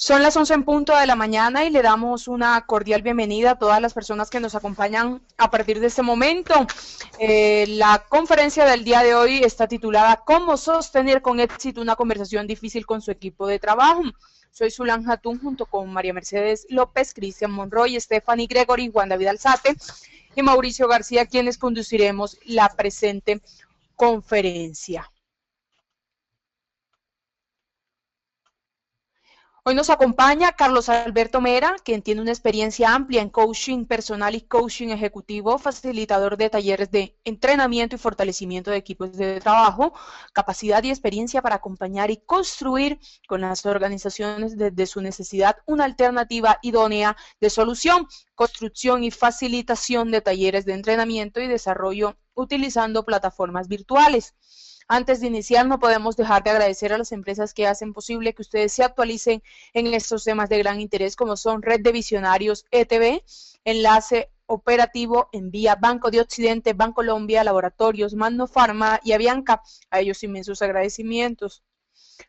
Son las 11 en punto de la mañana y le damos una cordial bienvenida a todas las personas que nos acompañan a partir de este momento. La conferencia del día de hoy está titulada ¿Cómo sostener con éxito una conversación difícil con su equipo de trabajo? Soy Zulán Hatun junto con María Mercedes López, Cristian Monroy, Stephanie Gregory, Juan David Alzate y Mauricio García, quienes conduciremos la presente conferencia. Hoy nos acompaña Carlos Alberto Mera, quien tiene una experiencia amplia en coaching personal y coaching ejecutivo, facilitador de talleres de entrenamiento y fortalecimiento de equipos de trabajo, capacidad y experiencia para acompañar y construir con las organizaciones desde su necesidad una alternativa idónea de solución, construcción y facilitación de talleres de entrenamiento y desarrollo utilizando plataformas virtuales. Antes de iniciar, no podemos dejar de agradecer a las empresas que hacen posible que ustedes se actualicen en estos temas de gran interés, como son Red de Visionarios ETV, Enlace Operativo, Envía, Banco de Occidente, Bancolombia, Laboratorios, Magno Pharma y Avianca. A ellos inmensos agradecimientos.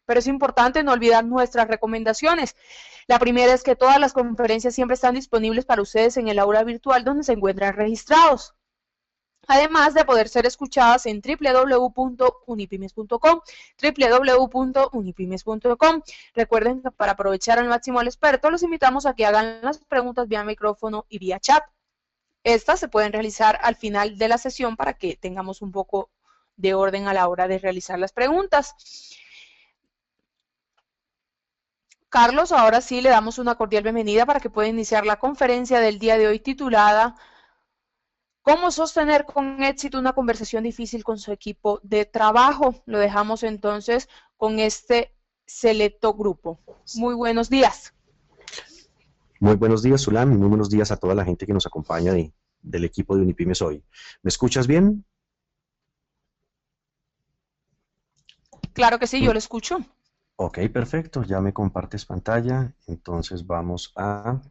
Pero es importante no olvidar nuestras recomendaciones. La primera es que todas las conferencias siempre están disponibles para ustedes en el aula virtual donde se encuentran registrados, además de poder ser escuchadas en www.unipymes.com, www.unipymes.com. Recuerden que para aprovechar al máximo al experto, los invitamos a que hagan las preguntas vía micrófono y vía chat. Estas se pueden realizar al final de la sesión para que tengamos un poco de orden a la hora de realizar las preguntas. Carlos, ahora sí le damos una cordial bienvenida para que pueda iniciar la conferencia del día de hoy titulada ¿Cómo sostener con éxito una conversación difícil con su equipo de trabajo? Lo dejamos entonces con este selecto grupo. Muy buenos días. Muy buenos días, Zulán, y muy buenos días a toda la gente que nos acompaña del equipo de Unipymes hoy. ¿Me escuchas bien? Claro que sí, yo lo escucho. Ok, perfecto, ya me compartes pantalla, entonces vamos a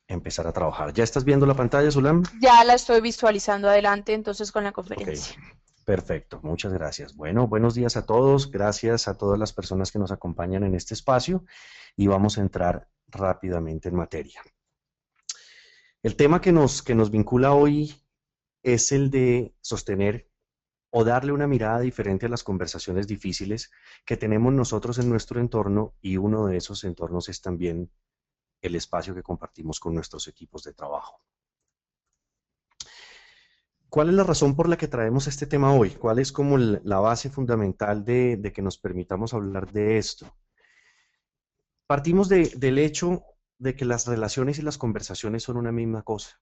empezar a trabajar. ¿Ya estás viendo la pantalla, Zulán? Ya la estoy visualizando adelante entonces con la conferencia. Ok, perfecto, muchas gracias. Bueno, buenos días a todos, gracias a todas las personas que nos acompañan en este espacio y vamos a entrar rápidamente en materia. El tema que nos vincula hoy es el de sostener o darle una mirada diferente a las conversaciones difíciles que tenemos nosotros en nuestro entorno, y uno de esos entornos es también el espacio que compartimos con nuestros equipos de trabajo. ¿Cuál es la razón por la que traemos este tema hoy? ¿Cuál es como la base fundamental de que nos permitamos hablar de esto? Partimos del hecho de que las relaciones y las conversaciones son una misma cosa.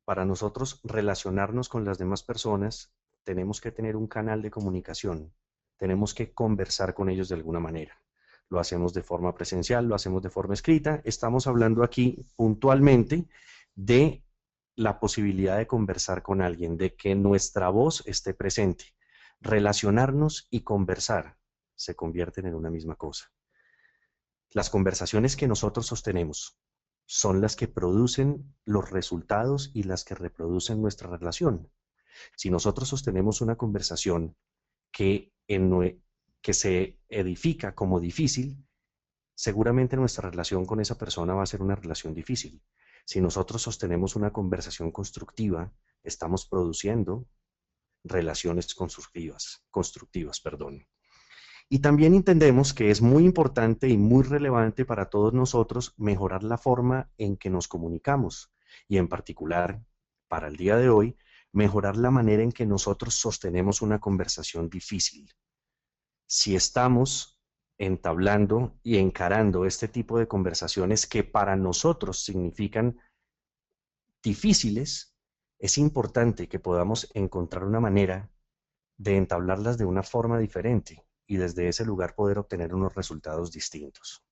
Para nosotros relacionarnos con las demás personas, tenemos que tener un canal de comunicación, tenemos que conversar con ellos de alguna manera. Lo hacemos de forma presencial, lo hacemos de forma escrita. Estamos hablando aquí puntualmente de la posibilidad de conversar con alguien, de que nuestra voz esté presente. Relacionarnos y conversar se convierten en una misma cosa. Las conversaciones que nosotros sostenemos son las que producen los resultados y las que reproducen nuestra relación. Si nosotros sostenemos una conversación que se edifica como difícil, seguramente nuestra relación con esa persona va a ser una relación difícil. Si nosotros sostenemos una conversación constructiva, estamos produciendo relaciones constructivas, perdón. Y también entendemos que es muy importante y muy relevante para todos nosotros mejorar la forma en que nos comunicamos, y en particular, para el día de hoy, mejorar la manera en que nosotros sostenemos una conversación difícil. Si estamos entablando y encarando este tipo de conversaciones que para nosotros significan difíciles, es importante que podamos encontrar una manera de entablarlas de una forma diferente y desde ese lugar poder obtener unos resultados distintos.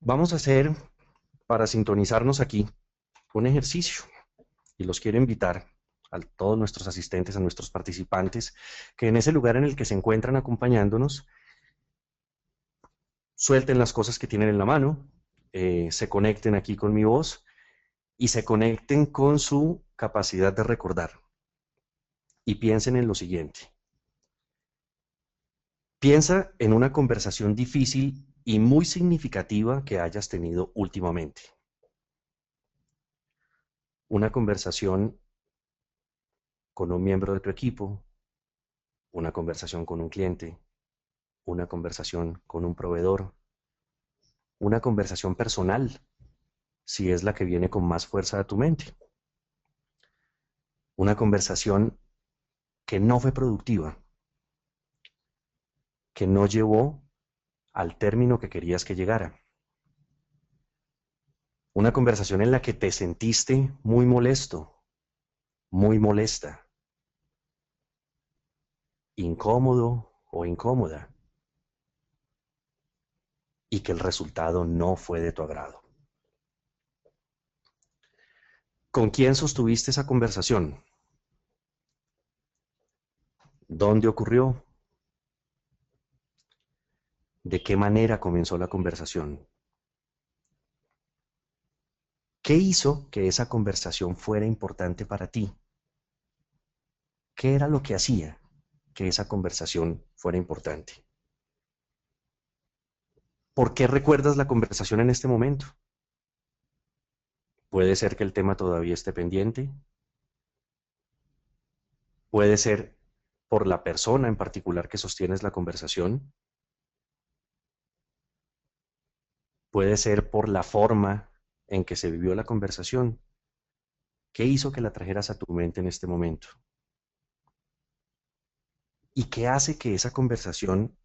Vamos a hacer, para sintonizarnos aquí, un ejercicio, y los quiero invitar a todos nuestros asistentes, a nuestros participantes, que en ese lugar en el que se encuentran acompañándonos, suelten las cosas que tienen en la mano, se conecten aquí con mi voz y se conecten con su capacidad de recordar. Y piensen en lo siguiente: Piensa en una conversación difícil y muy significativa que hayas tenido últimamente. Una conversación con un miembro de tu equipo, una conversación con un cliente, una conversación con un proveedor, una conversación personal, si es la que viene con más fuerza a tu mente. Una conversación que no fue productiva, que no llevó al término que querías que llegara. Una conversación en la que te sentiste muy molesto, muy molesta, incómodo o incómoda, y que el resultado no fue de tu agrado. ¿Con quién sostuviste esa conversación? ¿Dónde ocurrió? ¿De qué manera comenzó la conversación? ¿Qué hizo que esa conversación fuera importante para ti? ¿Qué era lo que hacía que esa conversación fuera importante? ¿Por qué recuerdas la conversación en este momento? Puede ser que el tema todavía esté pendiente. Puede ser por la persona en particular que sostienes la conversación. Puede ser por la forma en que se vivió la conversación. ¿Qué hizo que la trajeras a tu mente en este momento? ¿Y qué hace que esa conversación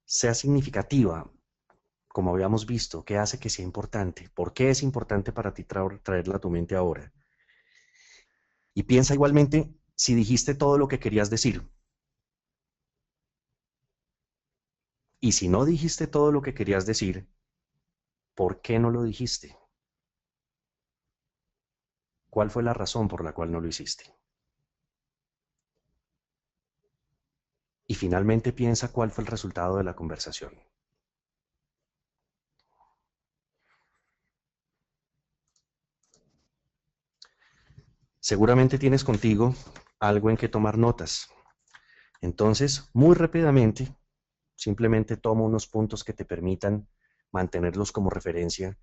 sea significativa, como habíamos visto? ¿Qué hace que sea importante? ¿Por qué es importante para ti traerla a tu mente ahora? Y piensa igualmente si dijiste todo lo que querías decir. Y si no dijiste todo lo que querías decir, ¿por qué no lo dijiste? ¿Cuál fue la razón por la cual no lo hiciste? Y finalmente piensa cuál fue el resultado de la conversación. Seguramente tienes contigo algo en que tomar notas. Entonces, muy rápidamente, simplemente toma unos puntos que te permitan mantenerlos como referencia.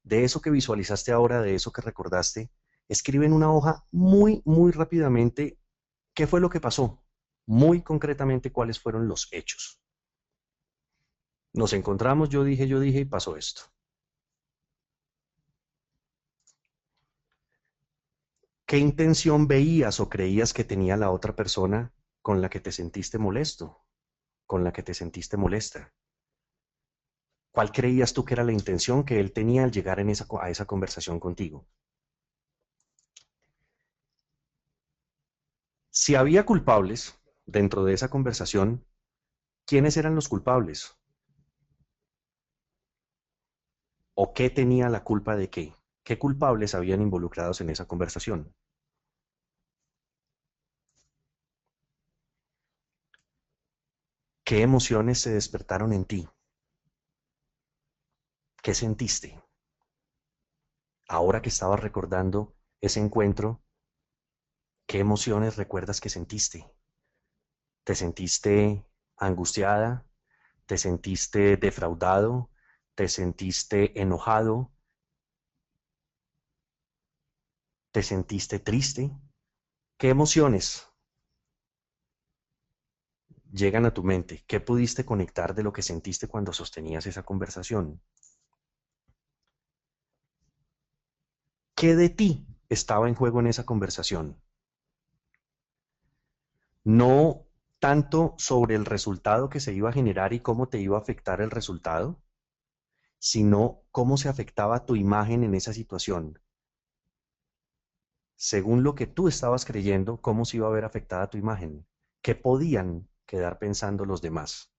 De eso que visualizaste ahora, de eso que recordaste, escribe en una hoja muy rápidamente qué fue lo que pasó, muy concretamente cuáles fueron los hechos. Nos encontramos, yo dije y pasó esto. ¿Qué intención veías o creías que tenía la otra persona con la que te sentiste molesto, con la que te sentiste molesta? ¿Cuál creías tú que era la intención que él tenía al llegar a esa conversación contigo? Si había culpables dentro de esa conversación, ¿quiénes eran los culpables? ¿O qué tenía la culpa de qué? ¿Qué culpables habían involucrados en esa conversación? ¿Qué emociones se despertaron en ti? ¿Qué sentiste? Ahora que estabas recordando ese encuentro, ¿qué emociones recuerdas que sentiste? ¿Te sentiste angustiada? ¿Te sentiste defraudado? ¿Te sentiste enojado? ¿Te sentiste triste? ¿Qué emociones llegan a tu mente? ¿Qué pudiste conectar de lo que sentiste cuando sostenías esa conversación? ¿Qué de ti estaba en juego en esa conversación? No tanto sobre el resultado que se iba a generar y cómo te iba a afectar el resultado, sino cómo se afectaba tu imagen en esa situación. Según lo que tú estabas creyendo, cómo se iba a ver afectada tu imagen. ¿Qué podían quedar pensando los demás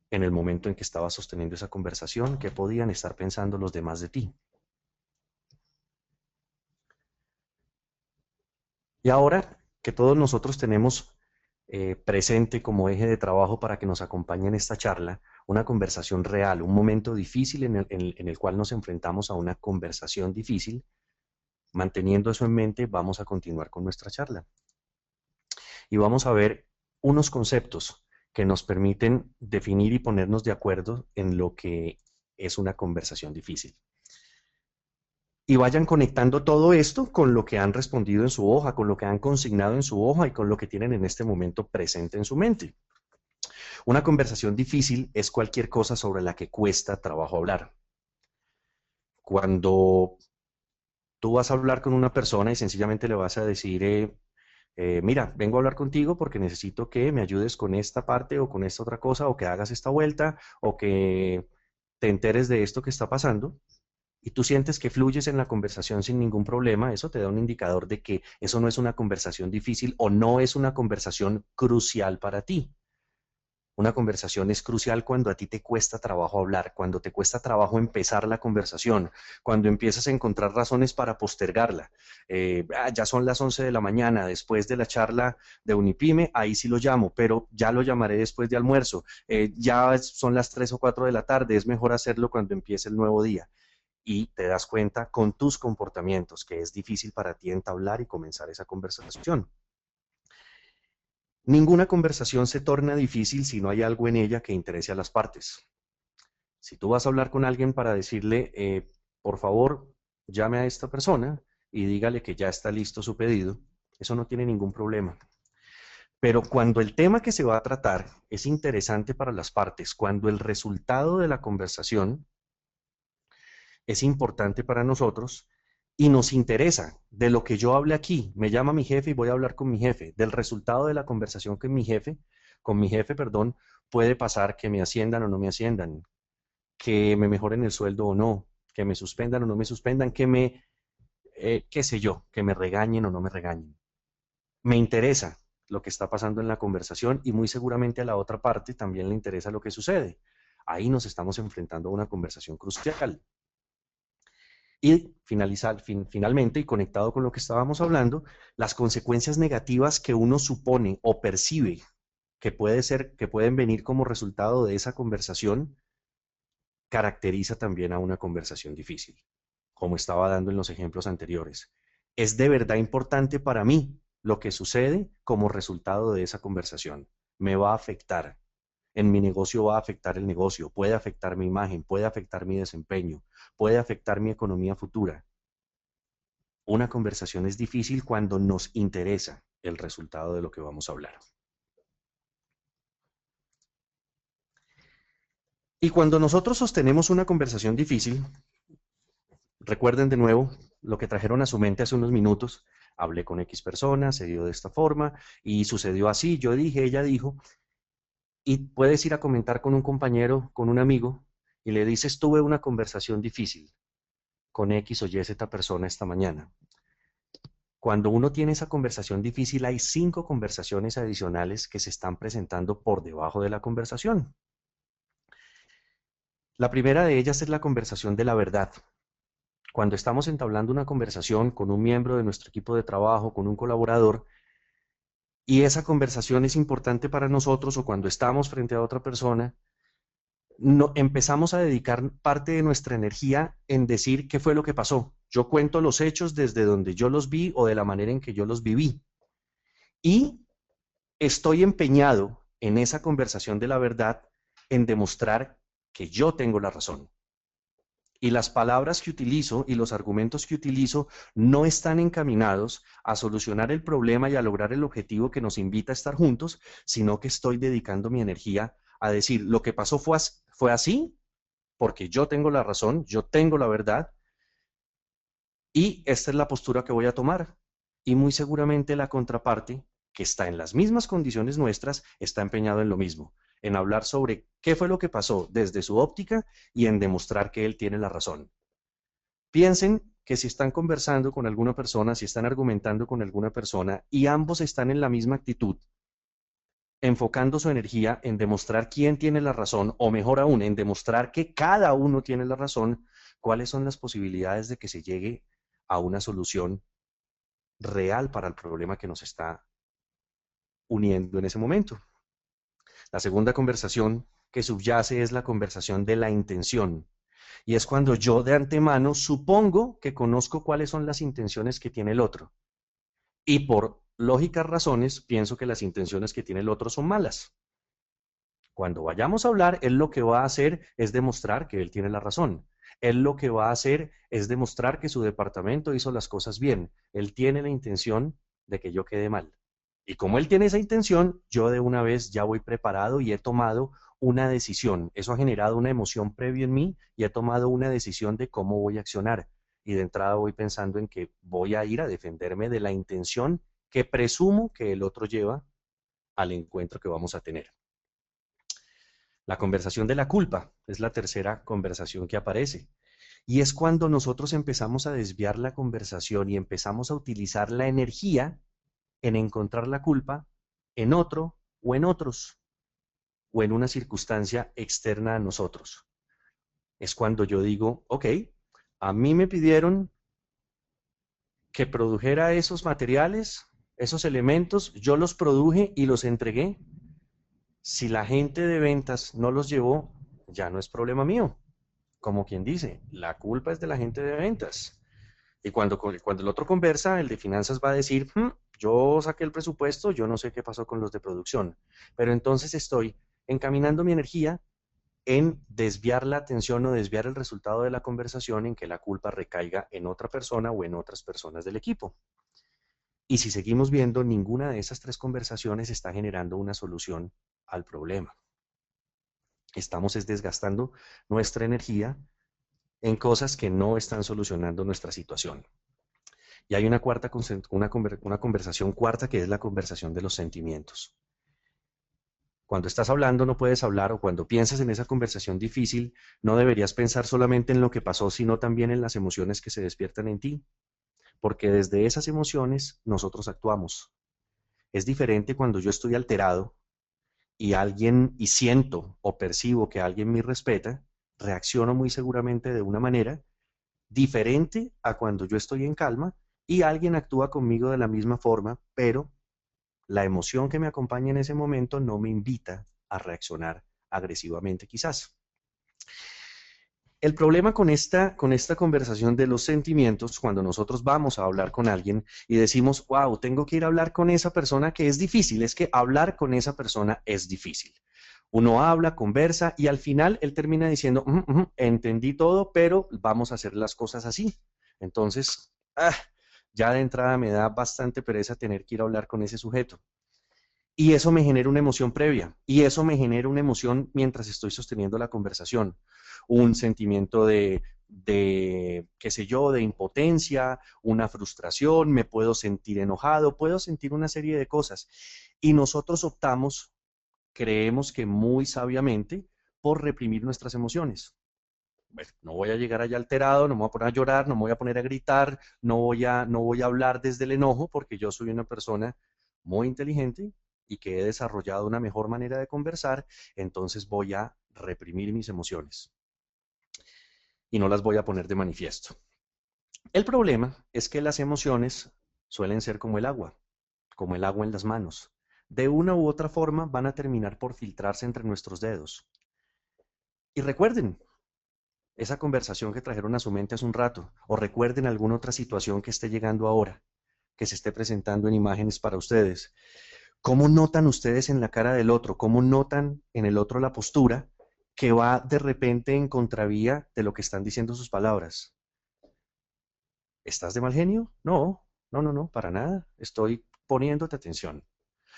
en el momento en que estabas sosteniendo esa conversación? ¿Qué podían estar pensando los demás de ti? Y ahora que todos nosotros tenemos presente como eje de trabajo para que nos acompañe en esta charla, una conversación real, un momento difícil en el cual nos enfrentamos a una conversación difícil, manteniendo eso en mente, vamos a continuar con nuestra charla. y vamos a ver unos conceptos que nos permiten definir y ponernos de acuerdo en lo que es una conversación difícil. Y vayan conectando todo esto con lo que han respondido en su hoja, con lo que han consignado en su hoja y con lo que tienen en este momento presente en su mente. Una conversación difícil es cualquier cosa sobre la que cuesta trabajo hablar. Cuando tú vas a hablar con una persona y sencillamente le vas a decir, mira, vengo a hablar contigo porque necesito que me ayudes con esta parte o con esta otra cosa, o que hagas esta vuelta, o que te enteres de esto que está pasando, y tú sientes que fluyes en la conversación sin ningún problema, eso te da un indicador de que eso no es una conversación difícil o no es una conversación crucial para ti. Una conversación es crucial cuando a ti te cuesta trabajo hablar, cuando te cuesta trabajo empezar la conversación, cuando empiezas a encontrar razones para postergarla. Ya son las 11 de la mañana, después de la charla de Unipime, ahí sí lo llamo, pero ya lo llamaré después de almuerzo. Ya son las 3 o 4 de la tarde, es mejor hacerlo cuando empiece el nuevo día. Y te das cuenta con tus comportamientos que es difícil para ti entablar y comenzar esa conversación. Ninguna conversación se torna difícil si no hay algo en ella que interese a las partes. Si tú vas a hablar con alguien para decirle, por favor, llame a esta persona y dígale que ya está listo su pedido, eso no tiene ningún problema. Pero cuando el tema que se va a tratar es interesante para las partes, cuando el resultado de la conversación es importante para nosotros y nos interesa de lo que yo hable aquí, me llama mi jefe y voy a hablar con mi jefe, del resultado de la conversación con mi jefe, perdón, puede pasar que me asciendan o no me asciendan, que me mejoren el sueldo o no, que me suspendan o no me suspendan, qué sé yo, que me regañen o no me regañen. Me interesa lo que está pasando en la conversación y muy seguramente a la otra parte también le interesa lo que sucede. Ahí nos estamos enfrentando a una conversación crucial. Y finalmente, y conectado con lo que estábamos hablando, las consecuencias negativas que uno supone o percibe que pueden venir como resultado de esa conversación, caracteriza también a una conversación difícil, como estaba dando en los ejemplos anteriores. Es de verdad importante para mí lo que sucede como resultado de esa conversación. Me va a afectar. En mi negocio va a afectar el negocio, puede afectar mi imagen, puede afectar mi desempeño, puede afectar mi economía futura. Una conversación es difícil cuando nos interesa el resultado de lo que vamos a hablar. Y cuando nosotros sostenemos una conversación difícil, recuerden de nuevo lo que trajeron a su mente hace unos minutos, hablé con X persona, se dio de esta forma y sucedió así, yo dije, ella dijo, y puedes ir a comentar con un compañero, con un amigo, y le dices, tuve una conversación difícil con X o Y Z persona esta mañana. Cuando uno tiene esa conversación difícil, hay 5 conversaciones adicionales que se están presentando por debajo de la conversación. La primera de ellas es la conversación de la verdad. Cuando estamos entablando una conversación con un miembro de nuestro equipo de trabajo, con un colaborador, y esa conversación es importante para nosotros, o cuando estamos frente a otra persona, empezamos a dedicar parte de nuestra energía en decir qué fue lo que pasó. Yo cuento los hechos desde donde yo los vi o de la manera en que yo los viví. Y estoy empeñado en esa conversación de la verdad en demostrar que yo tengo la razón. Y las palabras que utilizo y los argumentos que utilizo no están encaminados a solucionar el problema y a lograr el objetivo que nos invita a estar juntos, sino que estoy dedicando mi energía a decir lo que pasó fue así, porque yo tengo la razón, yo tengo la verdad, y esta es la postura que voy a tomar. Y muy seguramente la contraparte, que está en las mismas condiciones nuestras, está empeñado en lo mismo, en hablar sobre qué fue lo que pasó desde su óptica y en demostrar que él tiene la razón. Piensen que si están conversando con alguna persona, si están argumentando con alguna persona y ambos están en la misma actitud, enfocando su energía en demostrar quién tiene la razón, o mejor aún, en demostrar que cada uno tiene la razón, ¿cuáles son las posibilidades de que se llegue a una solución real para el problema que nos está uniendo en ese momento? La segunda conversación que subyace es la conversación de la intención. Y es cuando yo de antemano supongo que conozco cuáles son las intenciones que tiene el otro. Y por lógicas razones, pienso que las intenciones que tiene el otro son malas. Cuando vayamos a hablar, él lo que va a hacer es demostrar que él tiene la razón. Él lo que va a hacer es demostrar que su departamento hizo las cosas bien. Él tiene la intención de que yo quede mal. Y como él tiene esa intención, yo de una vez ya voy preparado y he tomado una decisión. Eso ha generado una emoción previa en mí y he tomado una decisión de cómo voy a accionar. Y de entrada voy pensando en que voy a ir a defenderme de la intención que presumo que el otro lleva al encuentro que vamos a tener. La conversación de la culpa es la tercera conversación que aparece. Y es cuando nosotros empezamos a desviar la conversación y empezamos a utilizar la energía en encontrar la culpa en otro o en otros o en una circunstancia externa a nosotros. Es cuando yo digo, ok, a mí me pidieron que produjera esos materiales, esos elementos, yo los produje y los entregué. Si la gente de ventas no los llevó, ya no es problema mío. Como quien dice, la culpa es de la gente de ventas. Y cuando el otro conversa, el de finanzas va a decir, yo saqué el presupuesto, yo no sé qué pasó con los de producción. Pero entonces estoy encaminando mi energía en desviar la atención o desviar el resultado de la conversación en que la culpa recaiga en otra persona o en otras personas del equipo. Y si seguimos viendo, ninguna de esas tres conversaciones está generando una solución al problema. Estamos desgastando nuestra energía en cosas que no están solucionando nuestra situación. Y hay una conversación cuarta que es la conversación de los sentimientos. Cuando estás hablando no puedes hablar, o cuando piensas en esa conversación difícil, no deberías pensar solamente en lo que pasó, sino también en las emociones que se despiertan en ti, porque desde esas emociones nosotros actuamos. Es diferente cuando yo estoy alterado y siento o percibo que alguien me respeta, reacciono muy seguramente de una manera diferente a cuando yo estoy en calma y alguien actúa conmigo de la misma forma, pero la emoción que me acompaña en ese momento no me invita a reaccionar agresivamente quizás. El problema con esta conversación de los sentimientos, cuando nosotros vamos a hablar con alguien y decimos, wow, tengo que ir a hablar con esa persona que es difícil, es que hablar con esa persona es difícil. Uno habla, conversa y al final él termina diciendo, entendí todo, pero vamos a hacer las cosas así. Entonces, ya de entrada me da bastante pereza tener que ir a hablar con ese sujeto. Y eso me genera una emoción previa, y eso me genera una emoción mientras estoy sosteniendo la conversación, un sentimiento qué sé yo, de impotencia, una frustración, me puedo sentir enojado, puedo sentir una serie de cosas. Y nosotros optamos, creemos que muy sabiamente, por reprimir nuestras emociones. Bueno, no voy a llegar allá alterado, no me voy a poner a llorar, no me voy a poner a gritar, no voy a hablar desde el enojo, porque yo soy una persona muy inteligente y que he desarrollado una mejor manera de conversar, entonces voy a reprimir mis emociones y no las voy a poner de manifiesto. El problema es que las emociones suelen ser como el agua en las manos. De una u otra forma van a terminar por filtrarse entre nuestros dedos. Y recuerden esa conversación que trajeron a su mente hace un rato, o recuerden alguna otra situación que esté llegando ahora, que se esté presentando en imágenes para ustedes. ¿Cómo notan ustedes en la cara del otro? ¿Cómo notan en el otro la postura que va de repente en contravía de lo que están diciendo sus palabras? ¿Estás de mal genio? No, no, para nada. Estoy poniéndote atención.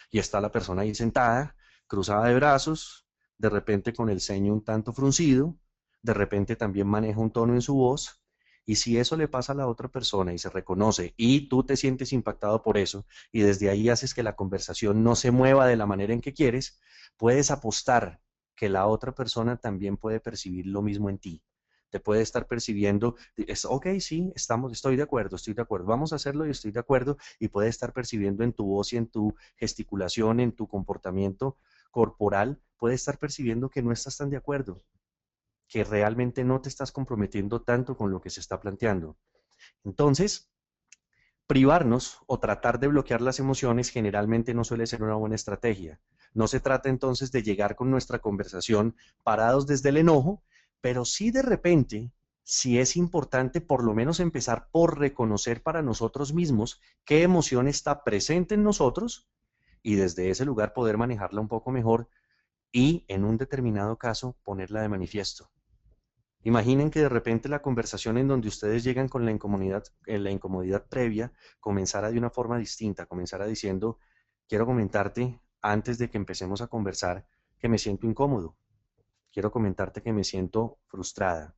Y está la persona ahí sentada, cruzada de brazos, de repente con el ceño un tanto fruncido, de repente también maneja un tono en su voz. Y si eso le pasa a la otra persona y se reconoce y tú te sientes impactado por eso y desde ahí haces que la conversación no se mueva de la manera en que quieres, puedes apostar que la otra persona también puede percibir lo mismo en ti. Te puede estar percibiendo, ok, sí, estoy de acuerdo, vamos a hacerlo y estoy de acuerdo, y puede estar percibiendo en tu voz y en tu gesticulación, en tu comportamiento corporal, puede estar percibiendo que no estás tan de acuerdo, que realmente no te estás comprometiendo tanto con lo que se está planteando. Entonces, privarnos o tratar de bloquear las emociones generalmente no suele ser una buena estrategia. No se trata entonces de llegar con nuestra conversación parados desde el enojo, pero sí de repente si es importante por lo menos empezar por reconocer para nosotros mismos qué emoción está presente en nosotros y desde ese lugar poder manejarla un poco mejor y en un determinado caso ponerla de manifiesto. Imaginen que de repente la conversación en donde ustedes llegan con la incomodidad previa comenzara de una forma distinta, comenzara diciendo, quiero comentarte antes de que empecemos a conversar que me siento incómodo, quiero comentarte que me siento frustrada.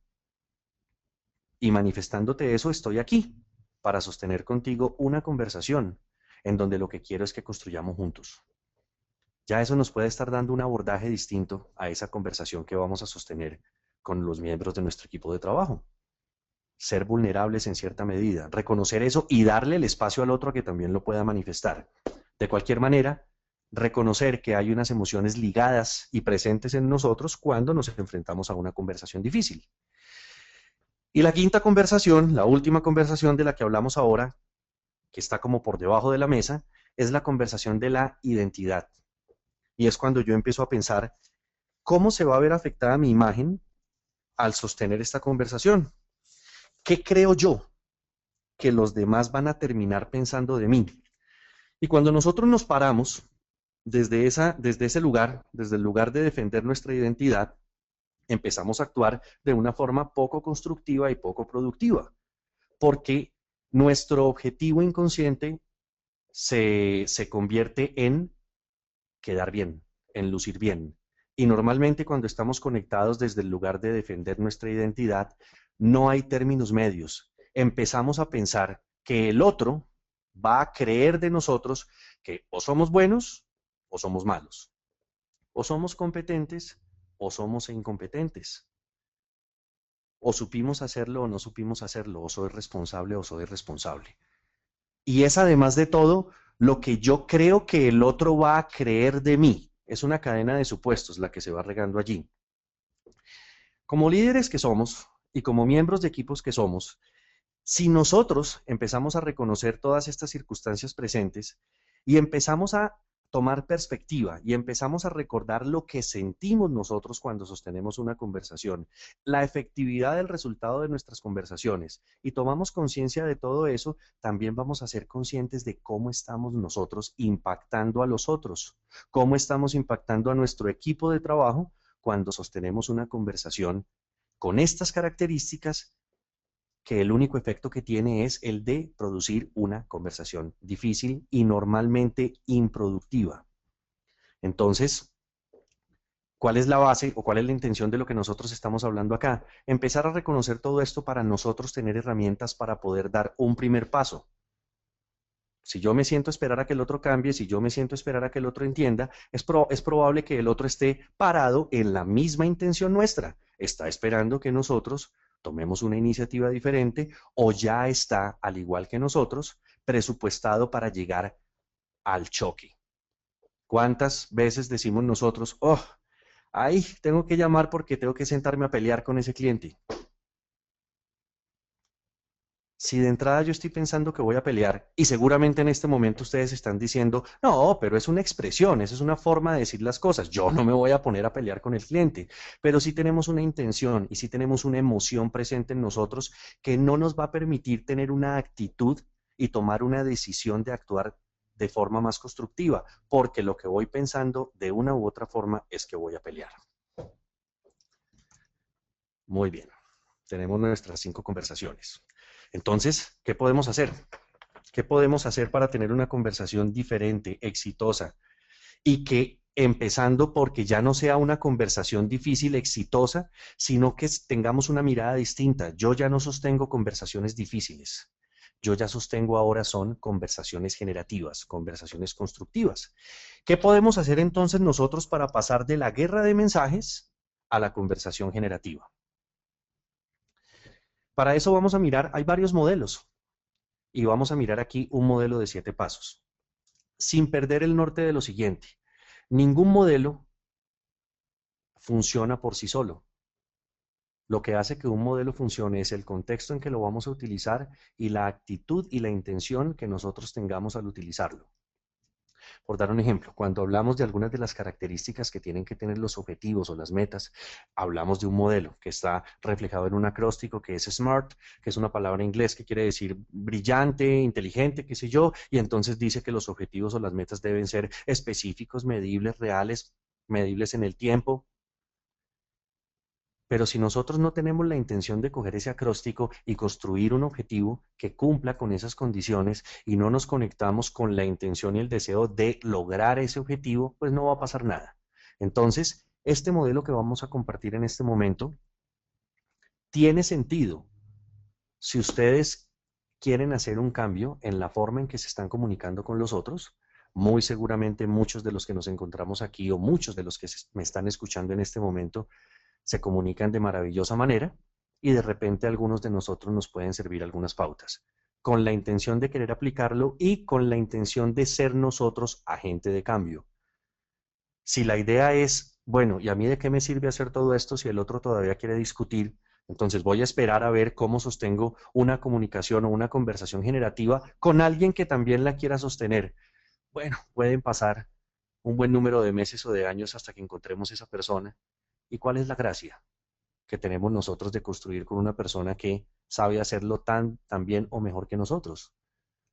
Y manifestándote eso, estoy aquí para sostener contigo una conversación en donde lo que quiero es que construyamos juntos. Ya eso nos puede estar dando un abordaje distinto a esa conversación que vamos a sostener con los miembros de nuestro equipo de trabajo. Ser vulnerables en cierta medida, reconocer eso y darle el espacio al otro a que también lo pueda manifestar. De cualquier manera, reconocer que hay unas emociones ligadas y presentes en nosotros cuando nos enfrentamos a una conversación difícil. Y la quinta conversación, la última conversación de la que hablamos ahora, que está como por debajo de la mesa, es la conversación de la identidad. Y es cuando yo empiezo a pensar cómo se va a ver afectada mi imagen al sostener esta conversación. ¿Qué creo yo que los demás van a terminar pensando de mí? Y cuando nosotros nos paramos desde ese lugar, desde el lugar de defender nuestra identidad, empezamos a actuar de una forma poco constructiva y poco productiva, porque nuestro objetivo inconsciente se convierte en quedar bien, en lucir bien. Y normalmente cuando estamos conectados desde el lugar de defender nuestra identidad, no hay términos medios. Empezamos a pensar que el otro va a creer de nosotros que o somos buenos o somos malos, o somos competentes o somos incompetentes, o supimos hacerlo o no supimos hacerlo, o soy responsable o soy irresponsable. Y es además de todo lo que yo creo que el otro va a creer de mí. Es una cadena de supuestos la que se va regando allí. Como líderes que somos y como miembros de equipos que somos, si nosotros empezamos a reconocer todas estas circunstancias presentes y empezamos a tomar perspectiva y empezamos a recordar lo que sentimos nosotros cuando sostenemos una conversación, la efectividad del resultado de nuestras conversaciones y tomamos conciencia de todo eso, también vamos a ser conscientes de cómo estamos nosotros impactando a los otros, cómo estamos impactando a nuestro equipo de trabajo cuando sostenemos una conversación con estas características que el único efecto que tiene es el de producir una conversación difícil y normalmente improductiva. Entonces, ¿cuál es la base o cuál es la intención de lo que nosotros estamos hablando acá? Empezar a reconocer todo esto para nosotros tener herramientas para poder dar un primer paso. Si yo me siento a esperar a que el otro cambie, si yo me siento a esperar a que el otro entienda, es probable que el otro esté parado en la misma intención nuestra. Está esperando que nosotros tomemos una iniciativa diferente o ya está, al igual que nosotros, presupuestado para llegar al choque. ¿Cuántas veces decimos nosotros, oh, ay, tengo que llamar porque tengo que sentarme a pelear con ese cliente? Si de entrada yo estoy pensando que voy a pelear y seguramente en este momento ustedes están diciendo, no, pero es una expresión, esa es una forma de decir las cosas, yo no me voy a poner a pelear con el cliente, pero sí tenemos una intención y sí tenemos una emoción presente en nosotros que no nos va a permitir tener una actitud y tomar una decisión de actuar de forma más constructiva, porque lo que voy pensando de una u otra forma es que voy a pelear. Muy bien, tenemos nuestras 5 conversaciones. Entonces, ¿qué podemos hacer? ¿Qué podemos hacer para tener una conversación diferente, exitosa? Y que empezando porque ya no sea una conversación difícil, exitosa, sino que tengamos una mirada distinta. Yo ya no sostengo conversaciones difíciles. Yo ya sostengo ahora son conversaciones generativas, conversaciones constructivas. ¿Qué podemos hacer entonces nosotros para pasar de la guerra de mensajes a la conversación generativa? Para eso vamos a mirar, hay varios modelos, y vamos a mirar aquí un modelo de 7 pasos, sin perder el norte de lo siguiente. Ningún modelo funciona por sí solo. Lo que hace que un modelo funcione es el contexto en que lo vamos a utilizar y la actitud y la intención que nosotros tengamos al utilizarlo. Por dar un ejemplo, cuando hablamos de algunas de las características que tienen que tener los objetivos o las metas, hablamos de un modelo que está reflejado en un acróstico que es SMART, que es una palabra en inglés que quiere decir brillante, inteligente, qué sé yo, y entonces dice que los objetivos o las metas deben ser específicos, medibles, reales, medibles en el tiempo. Pero si nosotros no tenemos la intención de coger ese acróstico y construir un objetivo que cumpla con esas condiciones y no nos conectamos con la intención y el deseo de lograr ese objetivo, pues no va a pasar nada. Entonces, este modelo que vamos a compartir en este momento tiene sentido si ustedes quieren hacer un cambio en la forma en que se están comunicando con los otros. Muy seguramente muchos de los que nos encontramos aquí o muchos de los que me están escuchando en este momento se comunican de maravillosa manera y de repente algunos de nosotros nos pueden servir algunas pautas, con la intención de querer aplicarlo y con la intención de ser nosotros agente de cambio. Si la idea es, bueno, ¿y a mí de qué me sirve hacer todo esto si el otro todavía quiere discutir? Entonces voy a esperar a ver cómo sostengo una comunicación o una conversación generativa con alguien que también la quiera sostener. Bueno, pueden pasar un buen número de meses o de años hasta que encontremos esa persona. ¿Y cuál es la gracia que tenemos nosotros de construir con una persona que sabe hacerlo tan bien o mejor que nosotros?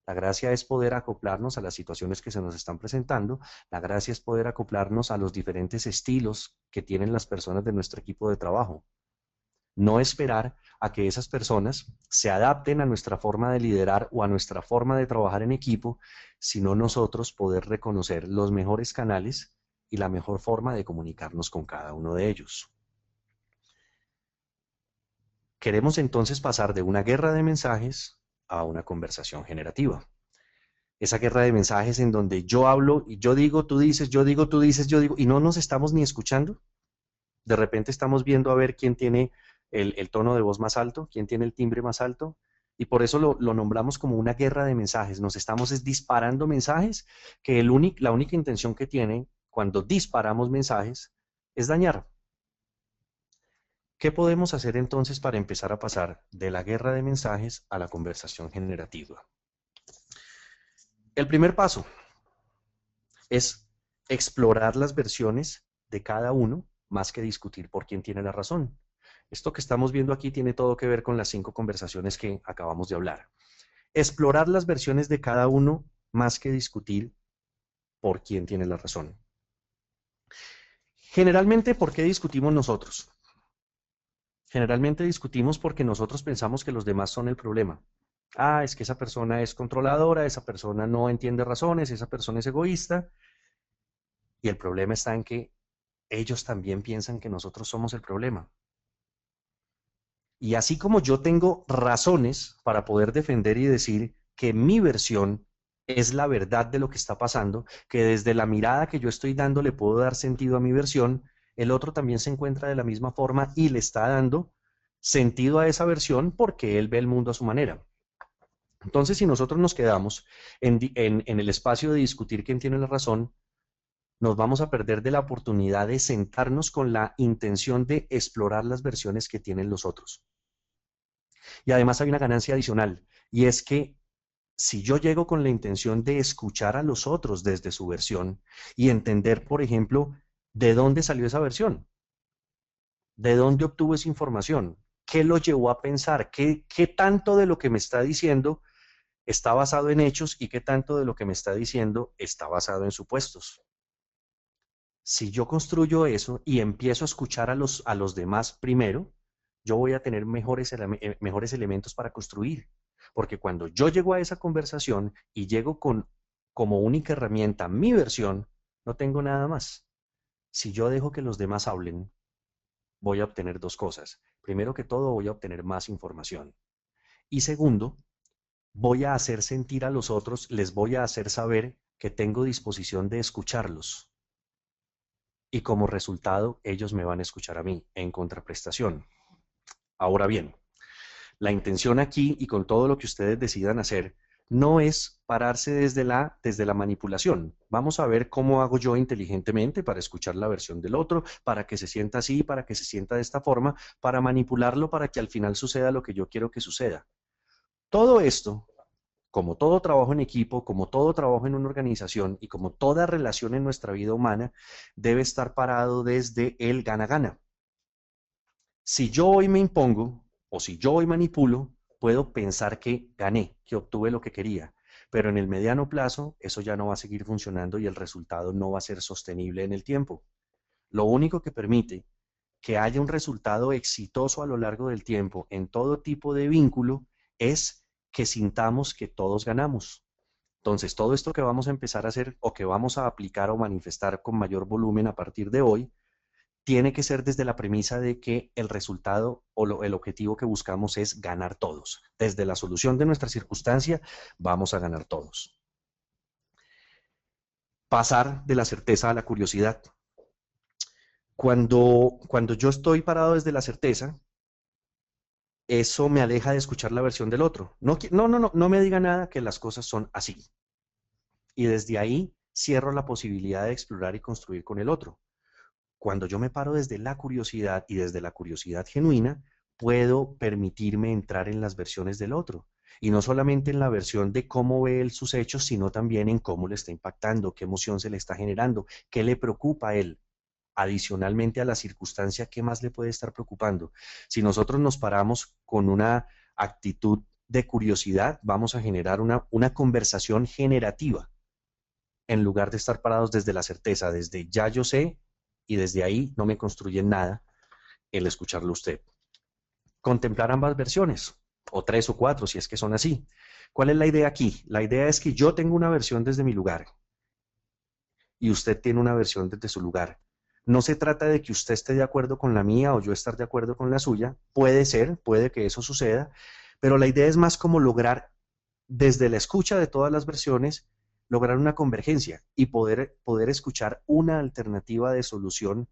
La gracia es poder acoplarnos a las situaciones que se nos están presentando. La gracia es poder acoplarnos a los diferentes estilos que tienen las personas de nuestro equipo de trabajo. No esperar a que esas personas se adapten a nuestra forma de liderar o a nuestra forma de trabajar en equipo, sino nosotros poder reconocer los mejores canales y la mejor forma de comunicarnos con cada uno de ellos. Queremos entonces pasar de una guerra de mensajes a una conversación generativa. Esa guerra de mensajes en donde yo hablo y yo digo, tú dices, yo digo, tú dices, yo digo, y no nos estamos ni escuchando. De repente estamos viendo a ver quién tiene el tono de voz más alto, quién tiene el timbre más alto, y por eso lo nombramos como una guerra de mensajes. Nos estamos disparando mensajes que la única intención que tienen cuando disparamos mensajes es dañar. ¿Qué podemos hacer entonces para empezar a pasar de la guerra de mensajes a la conversación generativa? El primer paso es explorar las versiones de cada uno más que discutir por quién tiene la razón. Esto que estamos viendo aquí tiene todo que ver con las 5 conversaciones que acabamos de hablar. Explorar las versiones de cada uno más que discutir por quién tiene la razón. Generalmente, ¿por qué discutimos nosotros? Generalmente discutimos porque nosotros pensamos que los demás son el problema. Ah, es que esa persona es controladora, esa persona no entiende razones, esa persona es egoísta. Y el problema está en que ellos también piensan que nosotros somos el problema. Y así como yo tengo razones para poder defender y decir que mi versión es la verdad de lo que está pasando, que desde la mirada que yo estoy dando le puedo dar sentido a mi versión, el otro también se encuentra de la misma forma y le está dando sentido a esa versión porque él ve el mundo a su manera. Entonces, si nosotros nos quedamos en el espacio de discutir quién tiene la razón, nos vamos a perder de la oportunidad de sentarnos con la intención de explorar las versiones que tienen los otros. Y además hay una ganancia adicional, y es que si yo llego con la intención de escuchar a los otros desde su versión y entender, por ejemplo, de dónde salió esa versión, de dónde obtuvo esa información, qué lo llevó a pensar, qué tanto de lo que me está diciendo está basado en hechos y qué tanto de lo que me está diciendo está basado en supuestos. Si yo construyo eso y empiezo a escuchar a los demás primero, yo voy a tener mejores elementos para construir. Porque cuando yo llego a esa conversación y llego con como única herramienta mi versión, no tengo nada más. Si yo dejo que los demás hablen, voy a obtener 2 cosas. Primero que todo, voy a obtener más información. Y segundo, voy a hacer sentir a los otros, les voy a hacer saber que tengo disposición de escucharlos. Y como resultado, ellos me van a escuchar a mí en contraprestación. Ahora bien, la intención aquí y con todo lo que ustedes decidan hacer no es pararse desde la manipulación. Vamos a ver cómo hago yo inteligentemente para escuchar la versión del otro, para que se sienta así, para que se sienta de esta forma, para manipularlo para que al final suceda lo que yo quiero que suceda. Todo esto como todo trabajo en equipo, como todo trabajo en una organización y como toda relación en nuestra vida humana, debe estar parado desde el gana-gana. Si yo hoy me impongo o si yo hoy manipulo, puedo pensar que gané, que obtuve lo que quería, pero en el mediano plazo eso ya no va a seguir funcionando y el resultado no va a ser sostenible en el tiempo. Lo único que permite que haya un resultado exitoso a lo largo del tiempo en todo tipo de vínculo es que sintamos que todos ganamos. Entonces, todo esto que vamos a empezar a hacer o que vamos a aplicar o manifestar con mayor volumen a partir de hoy, tiene que ser desde la premisa de que el resultado o el objetivo que buscamos es ganar todos. Desde la solución de nuestra circunstancia, vamos a ganar todos. Pasar de la certeza a la curiosidad. Cuando yo estoy parado desde la certeza, eso me aleja de escuchar la versión del otro. No me diga nada, que las cosas son así. Y desde ahí cierro la posibilidad de explorar y construir con el otro. Cuando yo me paro desde la curiosidad y desde la curiosidad genuina, puedo permitirme entrar en las versiones del otro. Y no solamente en la versión de cómo ve él sus hechos, sino también en cómo le está impactando, qué emoción se le está generando, qué le preocupa a él. Adicionalmente a la circunstancia, ¿qué más le puede estar preocupando? Si nosotros nos paramos con una actitud de curiosidad, vamos a generar una conversación generativa, en lugar de estar parados desde la certeza, desde ya yo sé, y desde ahí no me construyen nada el escucharlo a usted. Contemplar ambas versiones, o 3 o 4, si es que son así. ¿Cuál es la idea aquí? La idea es que yo tengo una versión desde mi lugar y usted tiene una versión desde su lugar. No se trata de que usted esté de acuerdo con la mía o yo estar de acuerdo con la suya. Puede ser, puede que eso suceda, pero la idea es más como lograr, desde la escucha de todas las versiones, lograr una convergencia y poder escuchar una alternativa de solución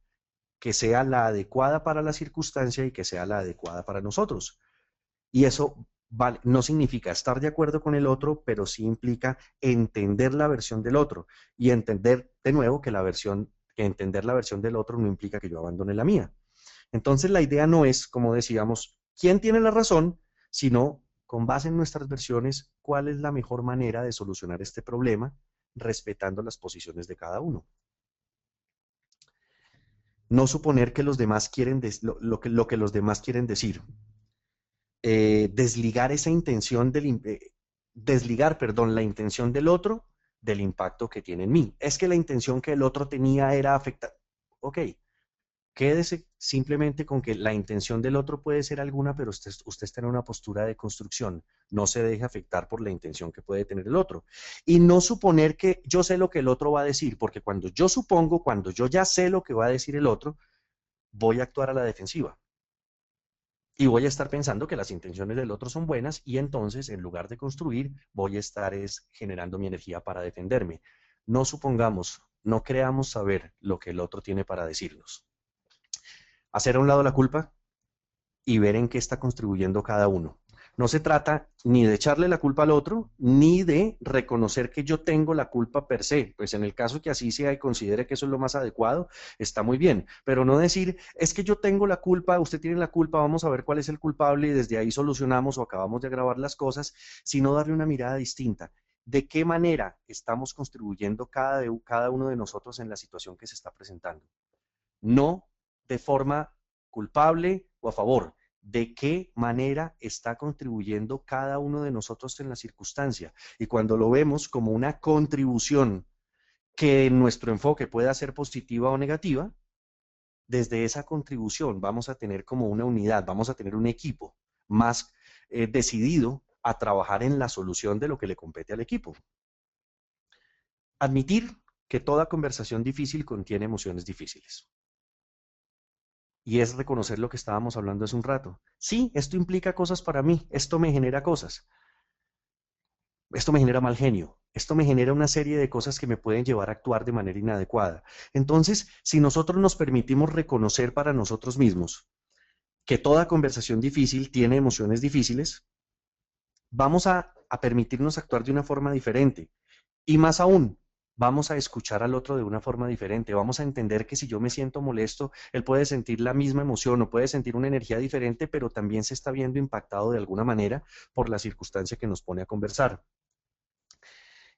que sea la adecuada para la circunstancia y que sea la adecuada para nosotros. Y eso no significa estar de acuerdo con el otro, pero sí implica entender la versión del otro y entender de nuevo que entender la versión del otro no implica que yo abandone la mía. Entonces la idea no es, como decíamos, quién tiene la razón, sino con base en nuestras versiones, cuál es la mejor manera de solucionar este problema, respetando las posiciones de cada uno. No suponer que los demás quieren lo que los demás quieren decir. Desligar esa intención la intención del otro del impacto que tiene en mí. Es que la intención que el otro tenía era afectar. Ok, quédese simplemente con que la intención del otro puede ser alguna, pero usted está en una postura de construcción. No se deje afectar por la intención que puede tener el otro. Y no suponer que yo sé lo que el otro va a decir, porque cuando yo ya sé lo que va a decir el otro, voy a actuar a la defensiva. Y voy a estar pensando que las intenciones del otro son buenas y entonces, en lugar de construir, voy a estar generando mi energía para defenderme. No supongamos, no creamos saber lo que el otro tiene para decirnos. Hacer a un lado la culpa y ver en qué está contribuyendo cada uno. No se trata ni de echarle la culpa al otro, ni de reconocer que yo tengo la culpa per se. Pues en el caso que así sea y considere que eso es lo más adecuado, está muy bien. Pero no decir, es que yo tengo la culpa, usted tiene la culpa, vamos a ver cuál es el culpable y desde ahí solucionamos o acabamos de agravar las cosas, sino darle una mirada distinta. ¿De qué manera estamos contribuyendo cada uno de nosotros en la situación que se está presentando? No de forma culpable o a favor. ¿De qué manera está contribuyendo cada uno de nosotros en la circunstancia? Y cuando lo vemos como una contribución que en nuestro enfoque pueda ser positiva o negativa, desde esa contribución vamos a tener como una unidad, vamos a tener un equipo más decidido a trabajar en la solución de lo que le compete al equipo. Admitir que toda conversación difícil contiene emociones difíciles. Y es reconocer lo que estábamos hablando hace un rato. Sí, esto implica cosas para mí, esto me genera cosas, esto me genera mal genio, esto me genera una serie de cosas que me pueden llevar a actuar de manera inadecuada. Entonces, si nosotros nos permitimos reconocer para nosotros mismos que toda conversación difícil tiene emociones difíciles, vamos a permitirnos actuar de una forma diferente. Y más aún, vamos a escuchar al otro de una forma diferente. Vamos a entender que si yo me siento molesto, él puede sentir la misma emoción o puede sentir una energía diferente, pero también se está viendo impactado de alguna manera por la circunstancia que nos pone a conversar.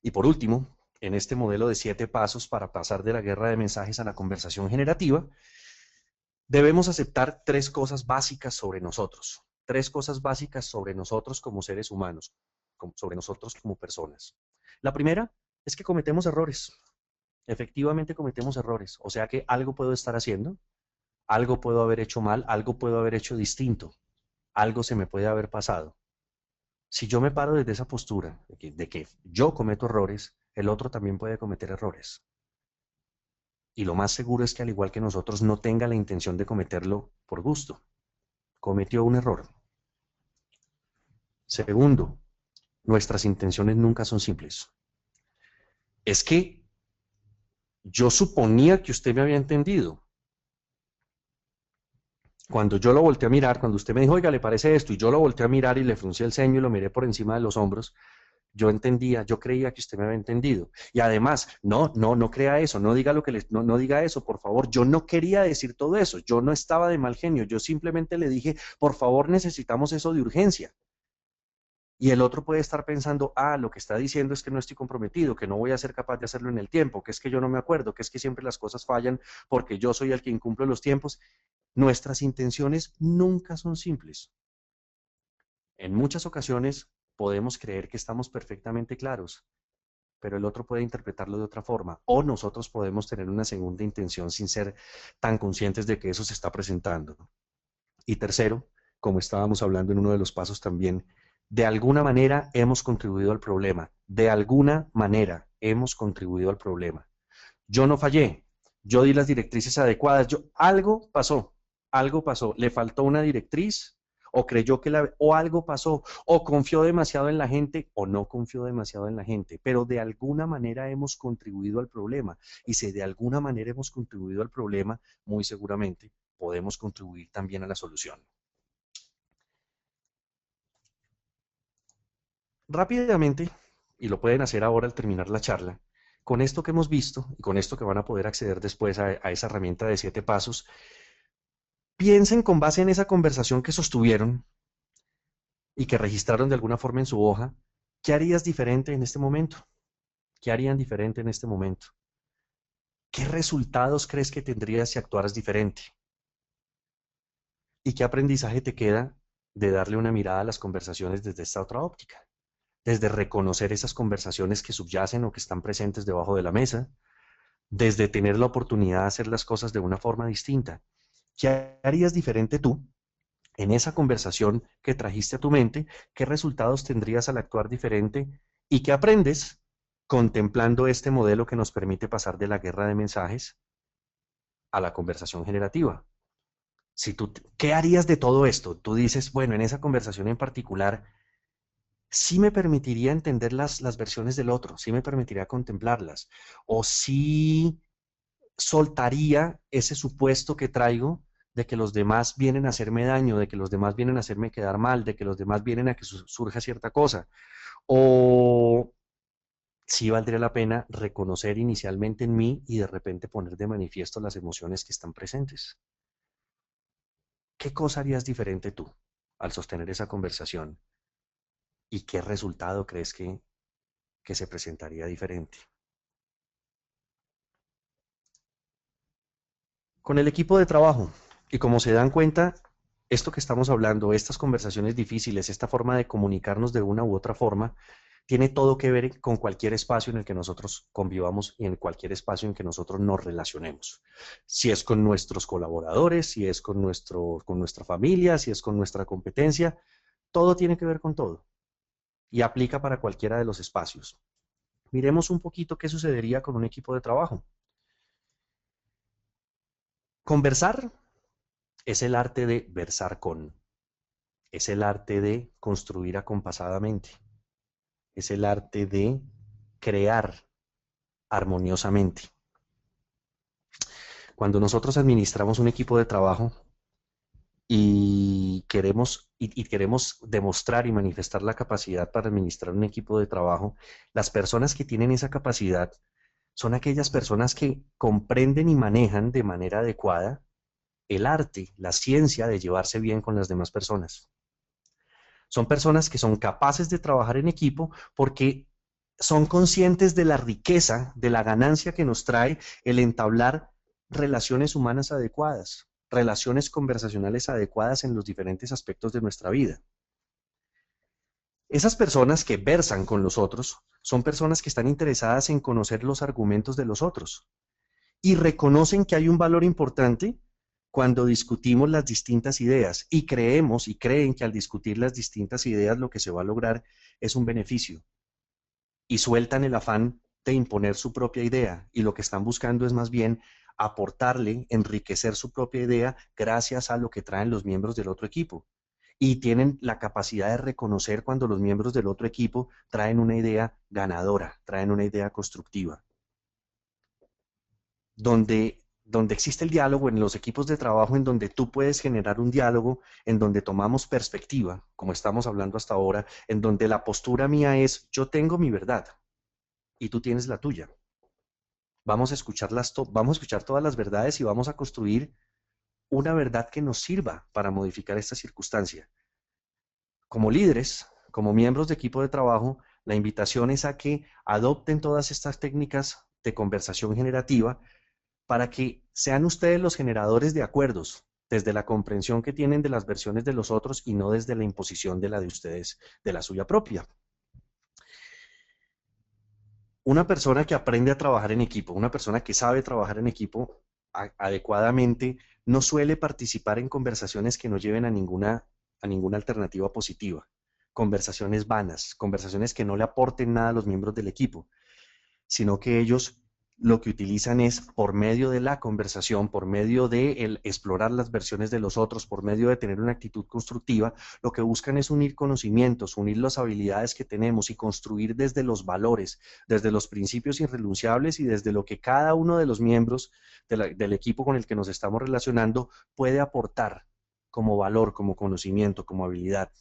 Y por último, en este modelo de 7 pasos para pasar de la guerra de mensajes a la conversación generativa, debemos aceptar 3 cosas básicas sobre nosotros. 3 cosas básicas sobre nosotros como seres humanos, sobre nosotros como personas. La primera es que cometemos errores. Efectivamente cometemos errores. O sea que algo puedo estar haciendo, algo puedo haber hecho mal, algo puedo haber hecho distinto, algo se me puede haber pasado. Si yo me paro desde esa postura de que yo cometo errores, el otro también puede cometer errores. Y lo más seguro es que al igual que nosotros no tenga la intención de cometerlo por gusto. Cometió un error. Segundo, nuestras intenciones nunca son simples. Es que yo suponía que usted me había entendido. Cuando yo lo volteé a mirar, cuando usted me dijo, oiga, ¿le parece esto? Y yo lo volteé a mirar y le fruncí el ceño y lo miré por encima de los hombros, yo entendía, yo creía que usted me había entendido. Y además, no crea eso, no diga lo que no diga eso, por favor. Yo no quería decir todo eso, yo no estaba de mal genio, yo simplemente le dije, por favor, necesitamos eso de urgencia. Y el otro puede estar pensando, lo que está diciendo es que no estoy comprometido, que no voy a ser capaz de hacerlo en el tiempo, que es que yo no me acuerdo, que es que siempre las cosas fallan porque yo soy el que incumple los tiempos. Nuestras intenciones nunca son simples. En muchas ocasiones podemos creer que estamos perfectamente claros, pero el otro puede interpretarlo de otra forma, o nosotros podemos tener una segunda intención sin ser tan conscientes de que eso se está presentando. Y tercero, como estábamos hablando en uno de los pasos también, de alguna manera hemos contribuido al problema, de alguna manera hemos contribuido al problema. Yo no fallé, yo di las directrices adecuadas, algo pasó, le faltó una directriz, o creyó que o algo pasó, o confió demasiado en la gente, o no confió demasiado en la gente, pero de alguna manera hemos contribuido al problema, y si de alguna manera hemos contribuido al problema, muy seguramente podemos contribuir también a la solución. Rápidamente, y lo pueden hacer ahora al terminar la charla, con esto que hemos visto, y con esto que van a poder acceder después a esa herramienta de 7 pasos, piensen con base en esa conversación que sostuvieron y que registraron de alguna forma en su hoja, ¿qué harías diferente en este momento? ¿Qué harían diferente en este momento? ¿Qué resultados crees que tendrías si actuaras diferente? ¿Y qué aprendizaje te queda de darle una mirada a las conversaciones desde esta otra óptica? Desde reconocer esas conversaciones que subyacen o que están presentes debajo de la mesa, desde tener la oportunidad de hacer las cosas de una forma distinta. ¿Qué harías diferente tú en esa conversación que trajiste a tu mente? ¿Qué resultados tendrías al actuar diferente? ¿Y qué aprendes contemplando este modelo que nos permite pasar de la guerra de mensajes a la conversación generativa? ¿Qué harías de todo esto? Tú dices, bueno, en esa conversación en particular, sí me permitiría entender las versiones del otro, sí me permitiría contemplarlas, o sí soltaría ese supuesto que traigo de que los demás vienen a hacerme daño, de que los demás vienen a hacerme quedar mal, de que los demás vienen a que surja cierta cosa. O sí valdría la pena reconocer inicialmente en mí y de repente poner de manifiesto las emociones que están presentes. ¿Qué cosa harías diferente tú al sostener esa conversación? ¿Y qué resultado crees que se presentaría diferente? Con el equipo de trabajo, y como se dan cuenta, esto que estamos hablando, estas conversaciones difíciles, esta forma de comunicarnos de una u otra forma, tiene todo que ver con cualquier espacio en el que nosotros convivamos y en cualquier espacio en que nosotros nos relacionemos. Si es con nuestros colaboradores, si es con nuestra familia, si es con nuestra competencia, todo tiene que ver con todo y aplica para cualquiera de los espacios. Miremos un poquito qué sucedería con un equipo de trabajo. Conversar es el arte de versar con, es el arte de construir acompasadamente, es el arte de crear armoniosamente. Cuando nosotros administramos un equipo de trabajo y queremos demostrar y manifestar la capacidad para administrar un equipo de trabajo, las personas que tienen esa capacidad son aquellas personas que comprenden y manejan de manera adecuada el arte, la ciencia de llevarse bien con las demás personas. Son personas que son capaces de trabajar en equipo porque son conscientes de la riqueza, de la ganancia que nos trae el entablar relaciones humanas adecuadas, relaciones conversacionales adecuadas en los diferentes aspectos de nuestra vida. Esas personas que versan con los otros son personas que están interesadas en conocer los argumentos de los otros y reconocen que hay un valor importante cuando discutimos las distintas ideas y creemos y creen que al discutir las distintas ideas lo que se va a lograr es un beneficio y sueltan el afán de imponer su propia idea y lo que están buscando es más bien aportarle, enriquecer su propia idea gracias a lo que traen los miembros del otro equipo. Y tienen la capacidad de reconocer cuando los miembros del otro equipo traen una idea ganadora, traen una idea constructiva. Donde existe el diálogo en los equipos de trabajo, en donde tú puedes generar un diálogo, en donde tomamos perspectiva, como estamos hablando hasta ahora, en donde la postura mía es, yo tengo mi verdad y tú tienes la tuya. Vamos a escuchar todas las verdades y vamos a construir una verdad que nos sirva para modificar esta circunstancia. Como líderes, como miembros de equipo de trabajo, la invitación es a que adopten todas estas técnicas de conversación generativa para que sean ustedes los generadores de acuerdos, desde la comprensión que tienen de las versiones de los otros y no desde la imposición de la de ustedes, de la suya propia. Una persona que aprende a trabajar en equipo, una persona que sabe trabajar en equipo adecuadamente, no suele participar en conversaciones que no lleven a ninguna alternativa positiva, conversaciones vanas, conversaciones que no le aporten nada a los miembros del equipo, sino que ellos lo que utilizan es por medio de la conversación, por medio de el explorar las versiones de los otros, por medio de tener una actitud constructiva, lo que buscan es unir conocimientos, unir las habilidades que tenemos y construir desde los valores, desde los principios irrenunciables y desde lo que cada uno de los miembros del equipo con el que nos estamos relacionando puede aportar como valor, como conocimiento, como habilidad.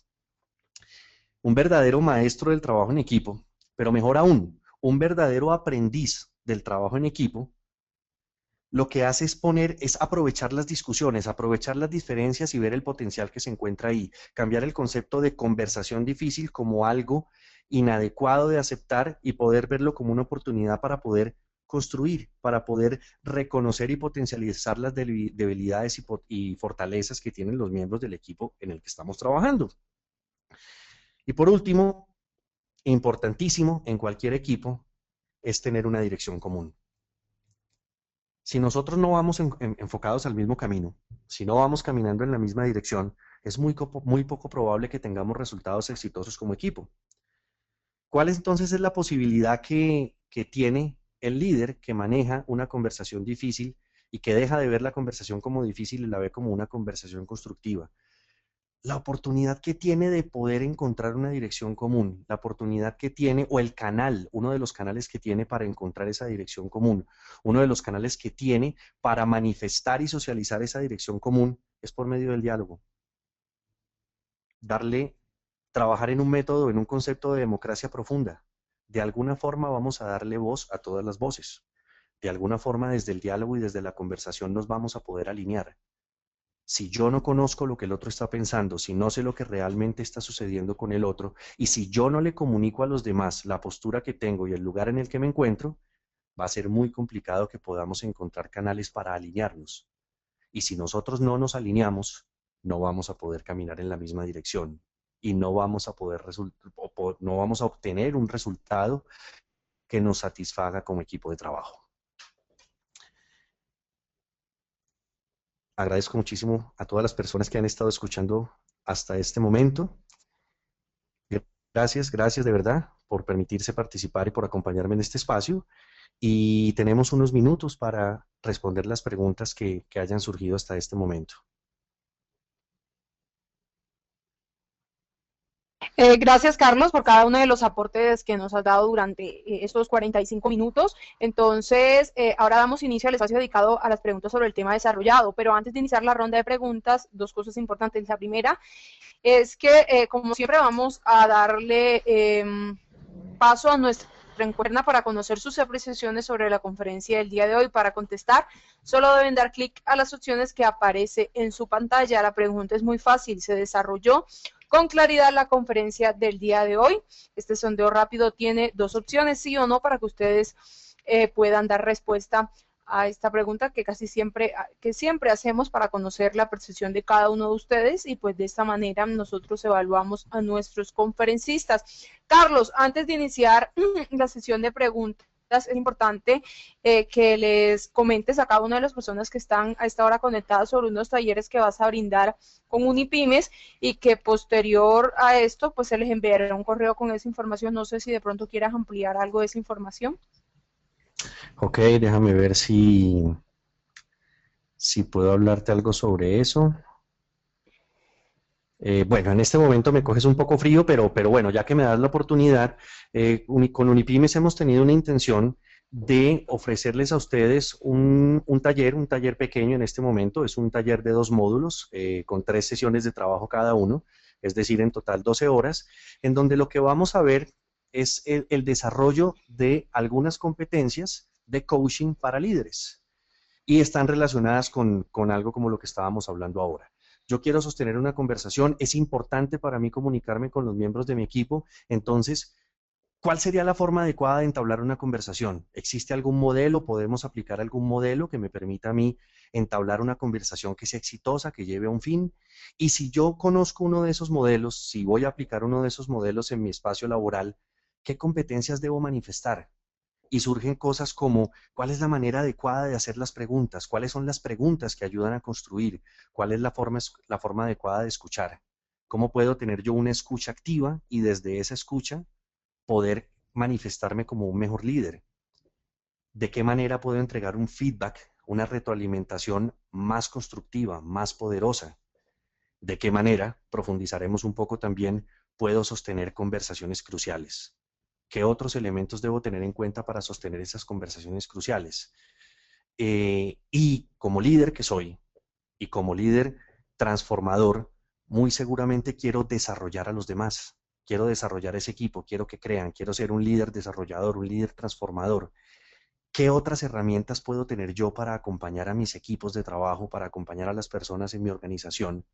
Un verdadero maestro del trabajo en equipo, pero mejor aún, un verdadero aprendiz del trabajo en equipo, lo que hace es aprovechar las discusiones, aprovechar las diferencias y ver el potencial que se encuentra ahí, cambiar el concepto de conversación difícil como algo inadecuado de aceptar y poder verlo como una oportunidad para poder construir, para poder reconocer y potencializar las debilidades y fortalezas que tienen los miembros del equipo en el que estamos trabajando. Y por último, importantísimo en cualquier equipo, es tener una dirección común. Si nosotros no vamos enfocados al mismo camino, si no vamos caminando en la misma dirección, es muy poco probable que tengamos resultados exitosos como equipo. ¿Cuál entonces es la posibilidad que tiene el líder que maneja una conversación difícil y que deja de ver la conversación como difícil y la ve como una conversación constructiva? La oportunidad que tiene de poder encontrar una dirección común, la oportunidad que tiene, o el canal, uno de los canales que tiene para encontrar esa dirección común, uno de los canales que tiene para manifestar y socializar esa dirección común es por medio del diálogo. Trabajar en un método, en un concepto de democracia profunda. De alguna forma vamos a darle voz a todas las voces. De alguna forma desde el diálogo y desde la conversación nos vamos a poder alinear. Si yo no conozco lo que el otro está pensando, si no sé lo que realmente está sucediendo con el otro, y si yo no le comunico a los demás la postura que tengo y el lugar en el que me encuentro, va a ser muy complicado que podamos encontrar canales para alinearnos. Y si nosotros no nos alineamos, no vamos a poder caminar en la misma dirección y no vamos a no vamos a obtener un resultado que nos satisfaga como equipo de trabajo. Agradezco muchísimo a todas las personas que han estado escuchando hasta este momento. Gracias de verdad por permitirse participar y por acompañarme en este espacio. Y tenemos unos minutos para responder las preguntas que hayan surgido hasta este momento. Gracias, Carlos, por cada uno de los aportes que nos has dado durante estos 45 minutos. Entonces, ahora damos inicio al espacio dedicado a las preguntas sobre el tema desarrollado, pero antes de iniciar la ronda de preguntas, dos cosas importantes. La primera es que, como siempre, vamos a darle paso a nuestra encuesta para conocer sus apreciaciones sobre la conferencia del día de hoy. Para contestar, solo deben dar clic a las opciones que aparece en su pantalla. La pregunta es muy fácil. ¿Se desarrolló con claridad la conferencia del día de hoy. Este sondeo rápido tiene dos opciones, sí o no, para que ustedes puedan dar respuesta a esta pregunta que siempre hacemos para conocer la percepción de cada uno de ustedes, y pues de esta manera nosotros evaluamos a nuestros conferencistas. Carlos, antes de iniciar la sesión de preguntas, es importante que les comentes a cada una de las personas que están a esta hora conectadas sobre unos talleres que vas a brindar con Unipymes, y que posterior a esto pues se les enviará un correo con esa información. No sé si de pronto quieras ampliar algo de esa información. Ok, déjame ver si puedo hablarte algo sobre eso. Bueno, en este momento me coges un poco frío, pero bueno, ya que me das la oportunidad, con Unipymes hemos tenido una intención de ofrecerles a ustedes un taller pequeño en este momento. Es un taller de 2 módulos, con 3 sesiones de trabajo cada uno, es decir, en total 12 horas, en donde lo que vamos a ver es el desarrollo de algunas competencias de coaching para líderes, y están relacionadas con algo como lo que estábamos hablando ahora. Yo quiero sostener una conversación, es importante para mí comunicarme con los miembros de mi equipo. Entonces, ¿cuál sería la forma adecuada de entablar una conversación? ¿Existe algún modelo? ¿Podemos aplicar algún modelo que me permita a mí entablar una conversación que sea exitosa, que lleve a un fin? Y si yo conozco uno de esos modelos, si voy a aplicar uno de esos modelos en mi espacio laboral, ¿qué competencias debo manifestar? Y surgen cosas como: ¿cuál es la manera adecuada de hacer las preguntas? ¿Cuáles son las preguntas que ayudan a construir? ¿Cuál es la forma adecuada de escuchar? ¿Cómo puedo tener yo una escucha activa y desde esa escucha poder manifestarme como un mejor líder? ¿De qué manera puedo entregar un feedback, una retroalimentación más constructiva, más poderosa? ¿De qué manera, profundizaremos un poco también, puedo sostener conversaciones cruciales? ¿Qué otros elementos debo tener en cuenta para sostener esas conversaciones cruciales? Y como líder que soy, y como líder transformador, muy seguramente quiero desarrollar a los demás. Quiero desarrollar ese equipo, quiero que crean, quiero ser un líder desarrollador, un líder transformador. ¿Qué otras herramientas puedo tener yo para acompañar a mis equipos de trabajo, para acompañar a las personas en mi organización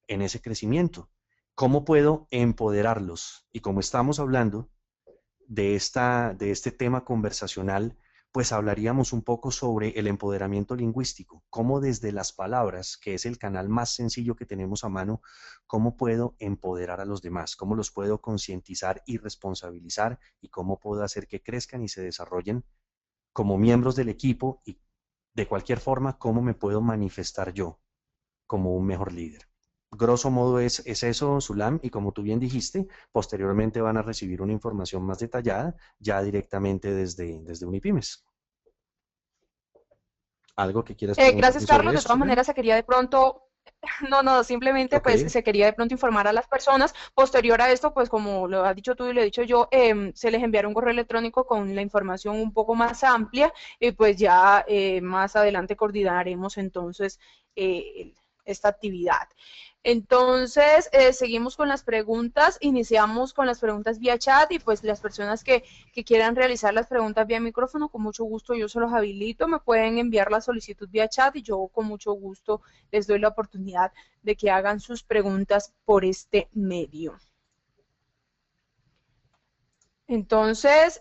en ese crecimiento? ¿Cómo puedo empoderarlos? Y como estamos hablando de este tema conversacional, pues hablaríamos un poco sobre el empoderamiento lingüístico, cómo desde las palabras, que es el canal más sencillo que tenemos a mano, cómo puedo empoderar a los demás, cómo los puedo concientizar y responsabilizar, y cómo puedo hacer que crezcan y se desarrollen como miembros del equipo, y de cualquier forma, cómo me puedo manifestar yo como un mejor líder. Grosso modo es eso, Sulam, y como tú bien dijiste, posteriormente van a recibir una información más detallada ya directamente desde Unipymes. ¿Algo que quieras Gracias, preguntarme sobre Carlos. De eso, todas Sulam? maneras, se quería de pronto, no, simplemente Ok, pues se quería de pronto informar a las personas. Posterior a esto, pues como lo has dicho tú y lo he dicho yo, se les enviará un correo electrónico con la información un poco más amplia, y pues ya más adelante coordinaremos entonces esta actividad. Entonces, seguimos con las preguntas, iniciamos con las preguntas vía chat, y pues las personas que quieran realizar las preguntas vía micrófono, con mucho gusto yo se los habilito, me pueden enviar la solicitud vía chat y yo con mucho gusto les doy la oportunidad de que hagan sus preguntas por este medio. Entonces,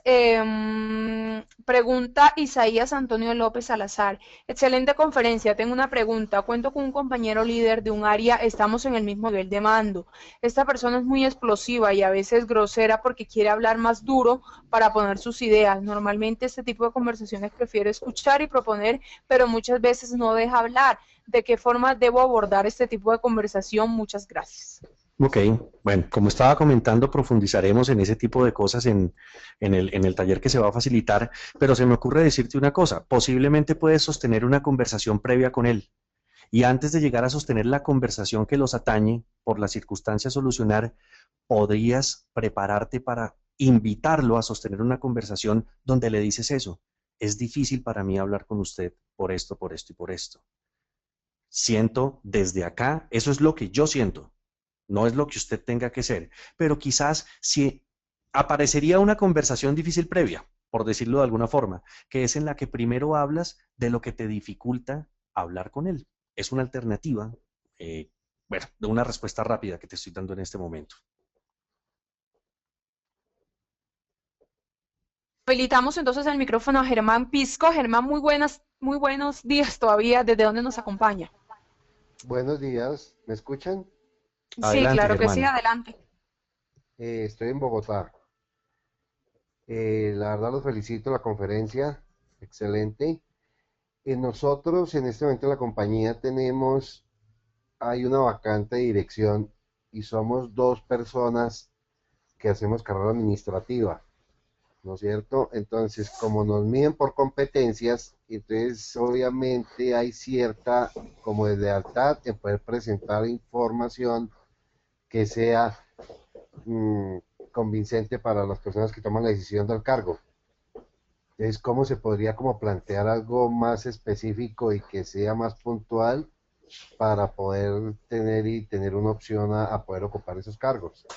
pregunta Isaías Antonio López Salazar. Excelente conferencia. Tengo una pregunta. Cuento con un compañero líder de un área, estamos en el mismo nivel de mando. Esta persona es muy explosiva y a veces grosera porque quiere hablar más duro para poner sus ideas. Normalmente este tipo de conversaciones prefiere escuchar y proponer, pero muchas veces no deja hablar. ¿De qué forma debo abordar este tipo de conversación? Muchas gracias. ok. Bueno, como estaba comentando, profundizaremos en ese tipo de cosas en el taller que se va a facilitar, pero se me ocurre decirte una cosa: posiblemente puedes sostener una conversación previa con él. Y antes de llegar a sostener la conversación que los atañe, por la circunstancia a solucionar, podrías prepararte para invitarlo a sostener una conversación donde le dices eso: es difícil para mí hablar con usted por esto, por esto y por esto. Siento desde acá, eso es lo que yo siento, no es lo que usted tenga que ser, pero quizás si aparecería una conversación difícil previa, por decirlo de alguna forma, que es en la que primero hablas de lo que te dificulta hablar con él. Es una alternativa, eh, bueno, de una respuesta rápida que te estoy dando en este momento. Habilitamos entonces el micrófono a Germán Pisco. Germán, muy buenos días todavía. ¿Desde dónde nos acompaña? Buenos días, ¿me escuchan? Sí, Adelante, claro que sí, Germán. adelante. Estoy en Bogotá. La verdad los felicito, la conferencia, excelente. Nosotros en este momento en la compañía hay una vacante de dirección y somos dos personas que hacemos carrera administrativa, ¿no es cierto? Entonces, como nos miden por competencias, entonces obviamente hay cierta como deslealtad en poder presentar información que sea mm, convincente para las personas que toman la decisión del cargo. Entonces, ¿cómo se podría como plantear algo más específico y que sea más puntual para poder tener una opción a poder ocupar esos cargos?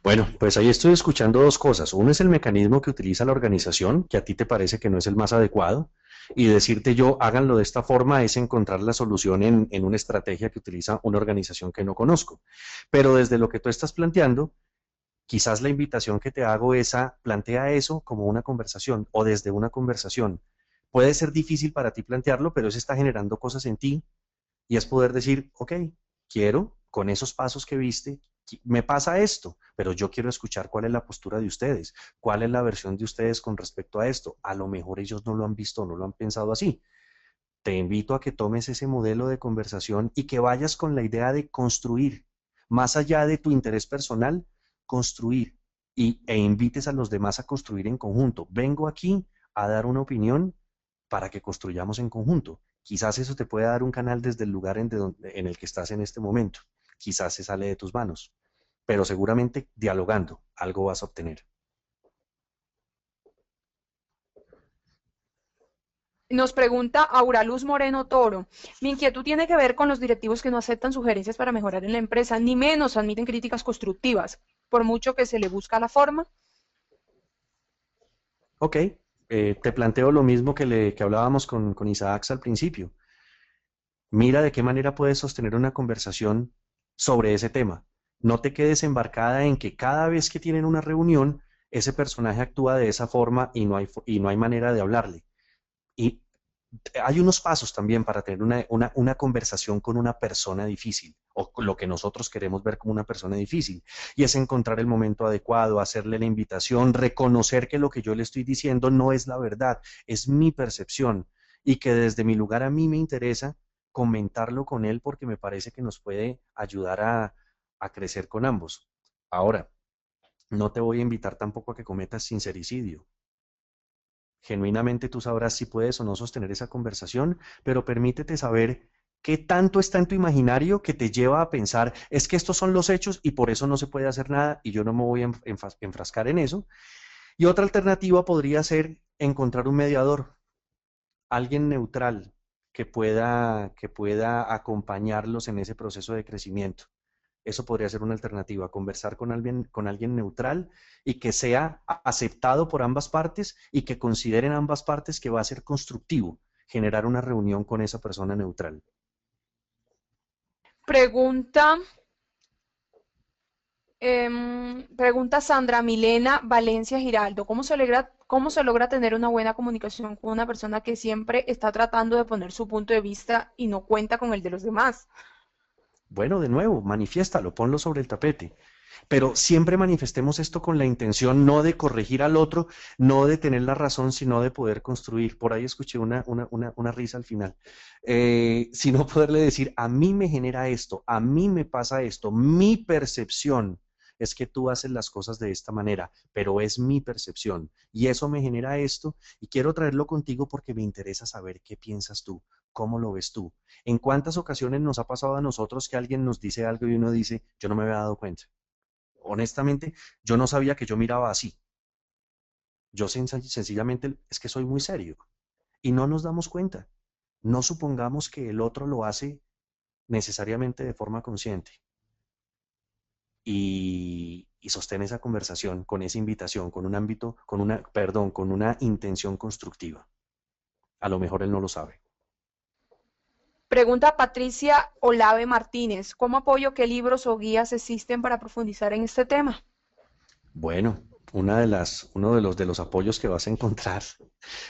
Bueno, pues ahí estoy escuchando dos cosas. Uno es el mecanismo que utiliza la organización, que a ti te parece que no es el más adecuado, y decirte yo, háganlo de esta forma, es encontrar la solución en una estrategia que utiliza una organización que no conozco. Pero desde lo que tú estás planteando, quizás la invitación que te hago es a plantea eso como una conversación o desde una conversación. Puede ser difícil para ti plantearlo, pero eso está generando cosas en ti y es poder decir, ok, quiero, con esos pasos que viste, me pasa esto, pero yo quiero escuchar cuál es la postura de ustedes, cuál es la versión de ustedes con respecto a esto. A lo mejor ellos no lo han visto, no lo han pensado así. Te invito a que tomes ese modelo de conversación y que vayas con la idea de construir, más allá de tu interés personal, construir e invites a los demás a construir en conjunto. Vengo aquí a dar una opinión para que construyamos en conjunto. Quizás eso te pueda dar un canal desde el lugar en el que estás en este momento. Quizás se sale de tus manos, pero seguramente dialogando algo vas a obtener. Nos pregunta Auraluz Moreno Toro. Mi inquietud tiene que ver con los directivos que no aceptan sugerencias para mejorar en la empresa, ni menos admiten críticas constructivas, por mucho que se le busca la forma. Ok, te planteo lo mismo que hablábamos con Isaac al principio. Mira de qué manera puedes sostener una conversación sobre ese tema. No te quedes embarcada en que cada vez que tienen una reunión, ese personaje actúa de esa forma y no hay manera de hablarle. Y hay unos pasos también para tener una conversación con una persona difícil, o con lo que nosotros queremos ver como una persona difícil, y es encontrar el momento adecuado, hacerle la invitación, reconocer que lo que yo le estoy diciendo no es la verdad, es mi percepción, y que desde mi lugar a mí me interesa comentarlo con él porque me parece que nos puede ayudar a crecer con ambos. Ahora, no te voy a invitar tampoco a que cometas sincericidio. Genuinamente tú sabrás si puedes o no sostener esa conversación, pero permítete saber qué tanto está en tu imaginario que te lleva a pensar, es que estos son los hechos y por eso no se puede hacer nada y yo no me voy a enfrascar en eso. Y otra alternativa podría ser encontrar un mediador, alguien neutral que pueda acompañarlos en ese proceso de crecimiento. Eso podría ser una alternativa, conversar con alguien neutral y que sea aceptado por ambas partes y que consideren ambas partes que va a ser constructivo generar una reunión con esa persona neutral. Pregunta, pregunta Sandra Milena Valencia Giraldo. Cómo se logra tener una buena comunicación con una persona que siempre está tratando de poner su punto de vista y no cuenta con el de los demás? Bueno, de nuevo, manifiéstalo, ponlo sobre el tapete. Pero siempre manifestemos esto con la intención no de corregir al otro, no de tener la razón, sino de poder construir. Por ahí escuché una risa al final. Sino poderle decir, a mí me genera esto, a mí me pasa esto, mi percepción es que tú haces las cosas de esta manera, pero es mi percepción y eso me genera esto y quiero traerlo contigo porque me interesa saber qué piensas tú, cómo lo ves tú. ¿En cuántas ocasiones nos ha pasado a nosotros que alguien nos dice algo y uno dice, yo no me había dado cuenta? Honestamente, yo no sabía que yo miraba así. Yo sencillamente es que soy muy serio y no nos damos cuenta. No supongamos que el otro lo hace necesariamente de forma consciente y sostén esa conversación con esa invitación, con un ámbito, perdón, con una intención constructiva. A lo mejor él no lo sabe. Pregunta Patricia Olave Martínez, ¿cómo apoyo qué libros o guías existen para profundizar en este tema? Bueno, uno de los apoyos que vas a encontrar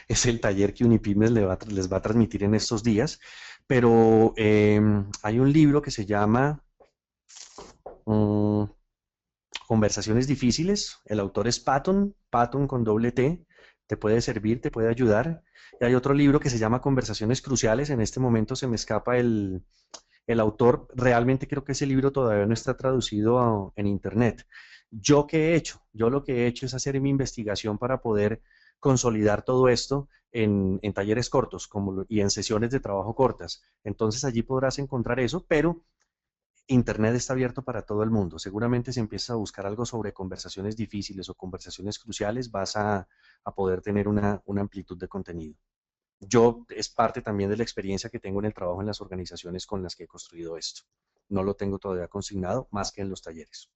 es el taller que Unipymes les va a transmitir en estos días, pero hay un libro que se llama mm, Conversaciones difíciles. El autor es Patton, Patton con doble T. Te puede servir, te puede ayudar. Y hay otro libro que se llama Conversaciones cruciales. En este momento se me escapa el autor. Realmente creo que ese libro todavía no está traducido en internet. ¿Yo qué he hecho? Yo lo que he hecho es hacer mi investigación para poder consolidar todo esto en talleres cortos y en sesiones de trabajo cortas. Entonces allí podrás encontrar eso, pero Internet está abierto para todo el mundo. Seguramente si empiezas a buscar algo sobre conversaciones difíciles o conversaciones cruciales, vas a poder tener una amplitud de contenido. Yo es parte también de la experiencia que tengo en el trabajo en las organizaciones con las que he construido esto. No lo tengo todavía consignado más que en los talleres.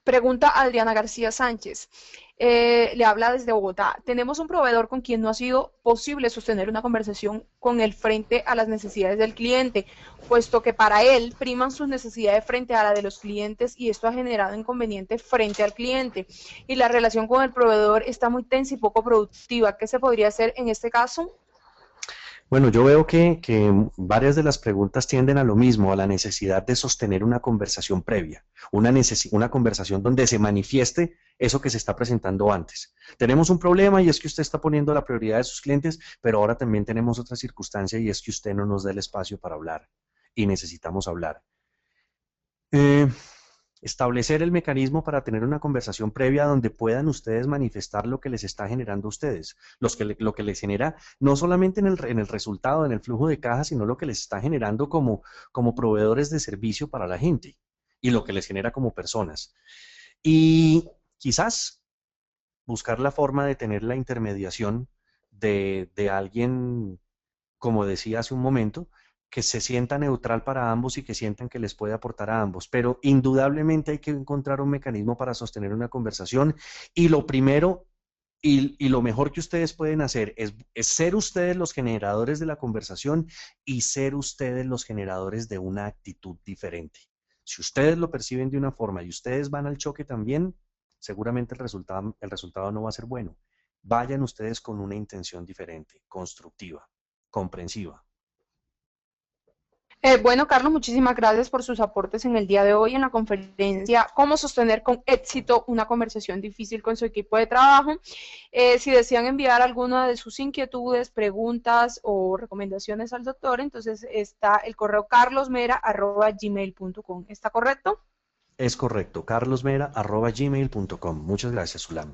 Pregunta Adriana García Sánchez. Le habla desde Bogotá. Tenemos un proveedor con quien no ha sido posible sostener una conversación con él frente a las necesidades del cliente, puesto que para él priman sus necesidades frente a la de los clientes y esto ha generado inconveniente frente al cliente. Y la relación con el proveedor está muy tensa y poco productiva. ¿Qué se podría hacer en este caso? Bueno, yo veo que varias de las preguntas tienden a lo mismo, a la necesidad de sostener una conversación previa, una conversación donde se manifieste eso que se está presentando antes. Tenemos un problema y es que usted está poniendo la prioridad de sus clientes, pero ahora también tenemos otra circunstancia y es que usted no nos da el espacio para hablar y necesitamos hablar. Eh, Establecer el mecanismo para tener una conversación previa donde puedan ustedes manifestar lo que les está generando a ustedes, lo que les genera no solamente en el resultado, en el flujo de caja, sino lo que les está generando como proveedores de servicio para la gente y lo que les genera como personas. Y quizás buscar la forma de tener la intermediación de alguien, como decía hace un momento, que se sienta neutral para ambos y que sientan que les puede aportar a ambos. Pero indudablemente hay que encontrar un mecanismo para sostener una conversación y lo primero y lo mejor que ustedes pueden hacer es ser ustedes los generadores de la conversación y ser ustedes los generadores de una actitud diferente. Si ustedes lo perciben de una forma y ustedes van al choque también, seguramente el resultado no va a ser bueno. Vayan ustedes con una intención diferente, constructiva, comprensiva. Bueno, Carlos, muchísimas gracias por sus aportes en el día de hoy en la conferencia Cómo sostener con éxito una conversación difícil con su equipo de trabajo. Si desean enviar alguna de sus inquietudes, preguntas o recomendaciones al doctor, entonces está el correo carlosmera@gmail.com. ¿Está correcto? Es correcto, carlosmera@gmail.com. Muchas gracias, Sulam.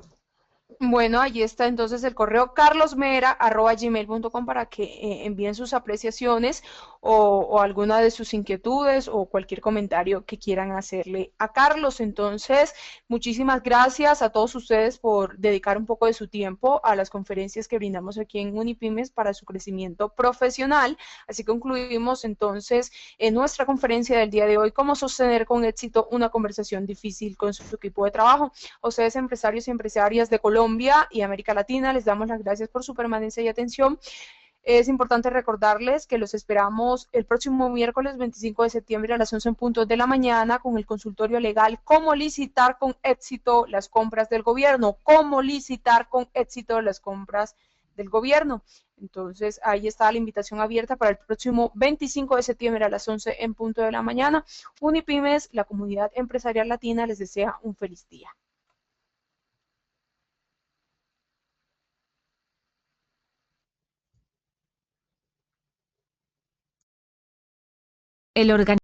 Bueno, allí está entonces el correo carlosmera@gmail.com para que envíen sus apreciaciones o alguna de sus inquietudes o cualquier comentario que quieran hacerle a Carlos. Entonces, muchísimas gracias a todos ustedes por dedicar un poco de su tiempo a las conferencias que brindamos aquí en Unipymes para su crecimiento profesional. Así concluimos entonces en nuestra conferencia del día de hoy, cómo sostener con éxito una conversación difícil con su equipo de trabajo. A ustedes, empresarios y empresarias de Colombia y América Latina, les damos las gracias por su permanencia y atención. Es importante recordarles que los esperamos el próximo miércoles 25 de septiembre a las 11 en punto de la mañana con el consultorio legal Cómo licitar con éxito las compras del gobierno. Cómo licitar con éxito las compras del gobierno. Entonces, ahí está la invitación abierta para el próximo 25 de septiembre a las 11 en punto de la mañana. Unipymes, la comunidad empresarial latina, les desea un feliz día. El organismo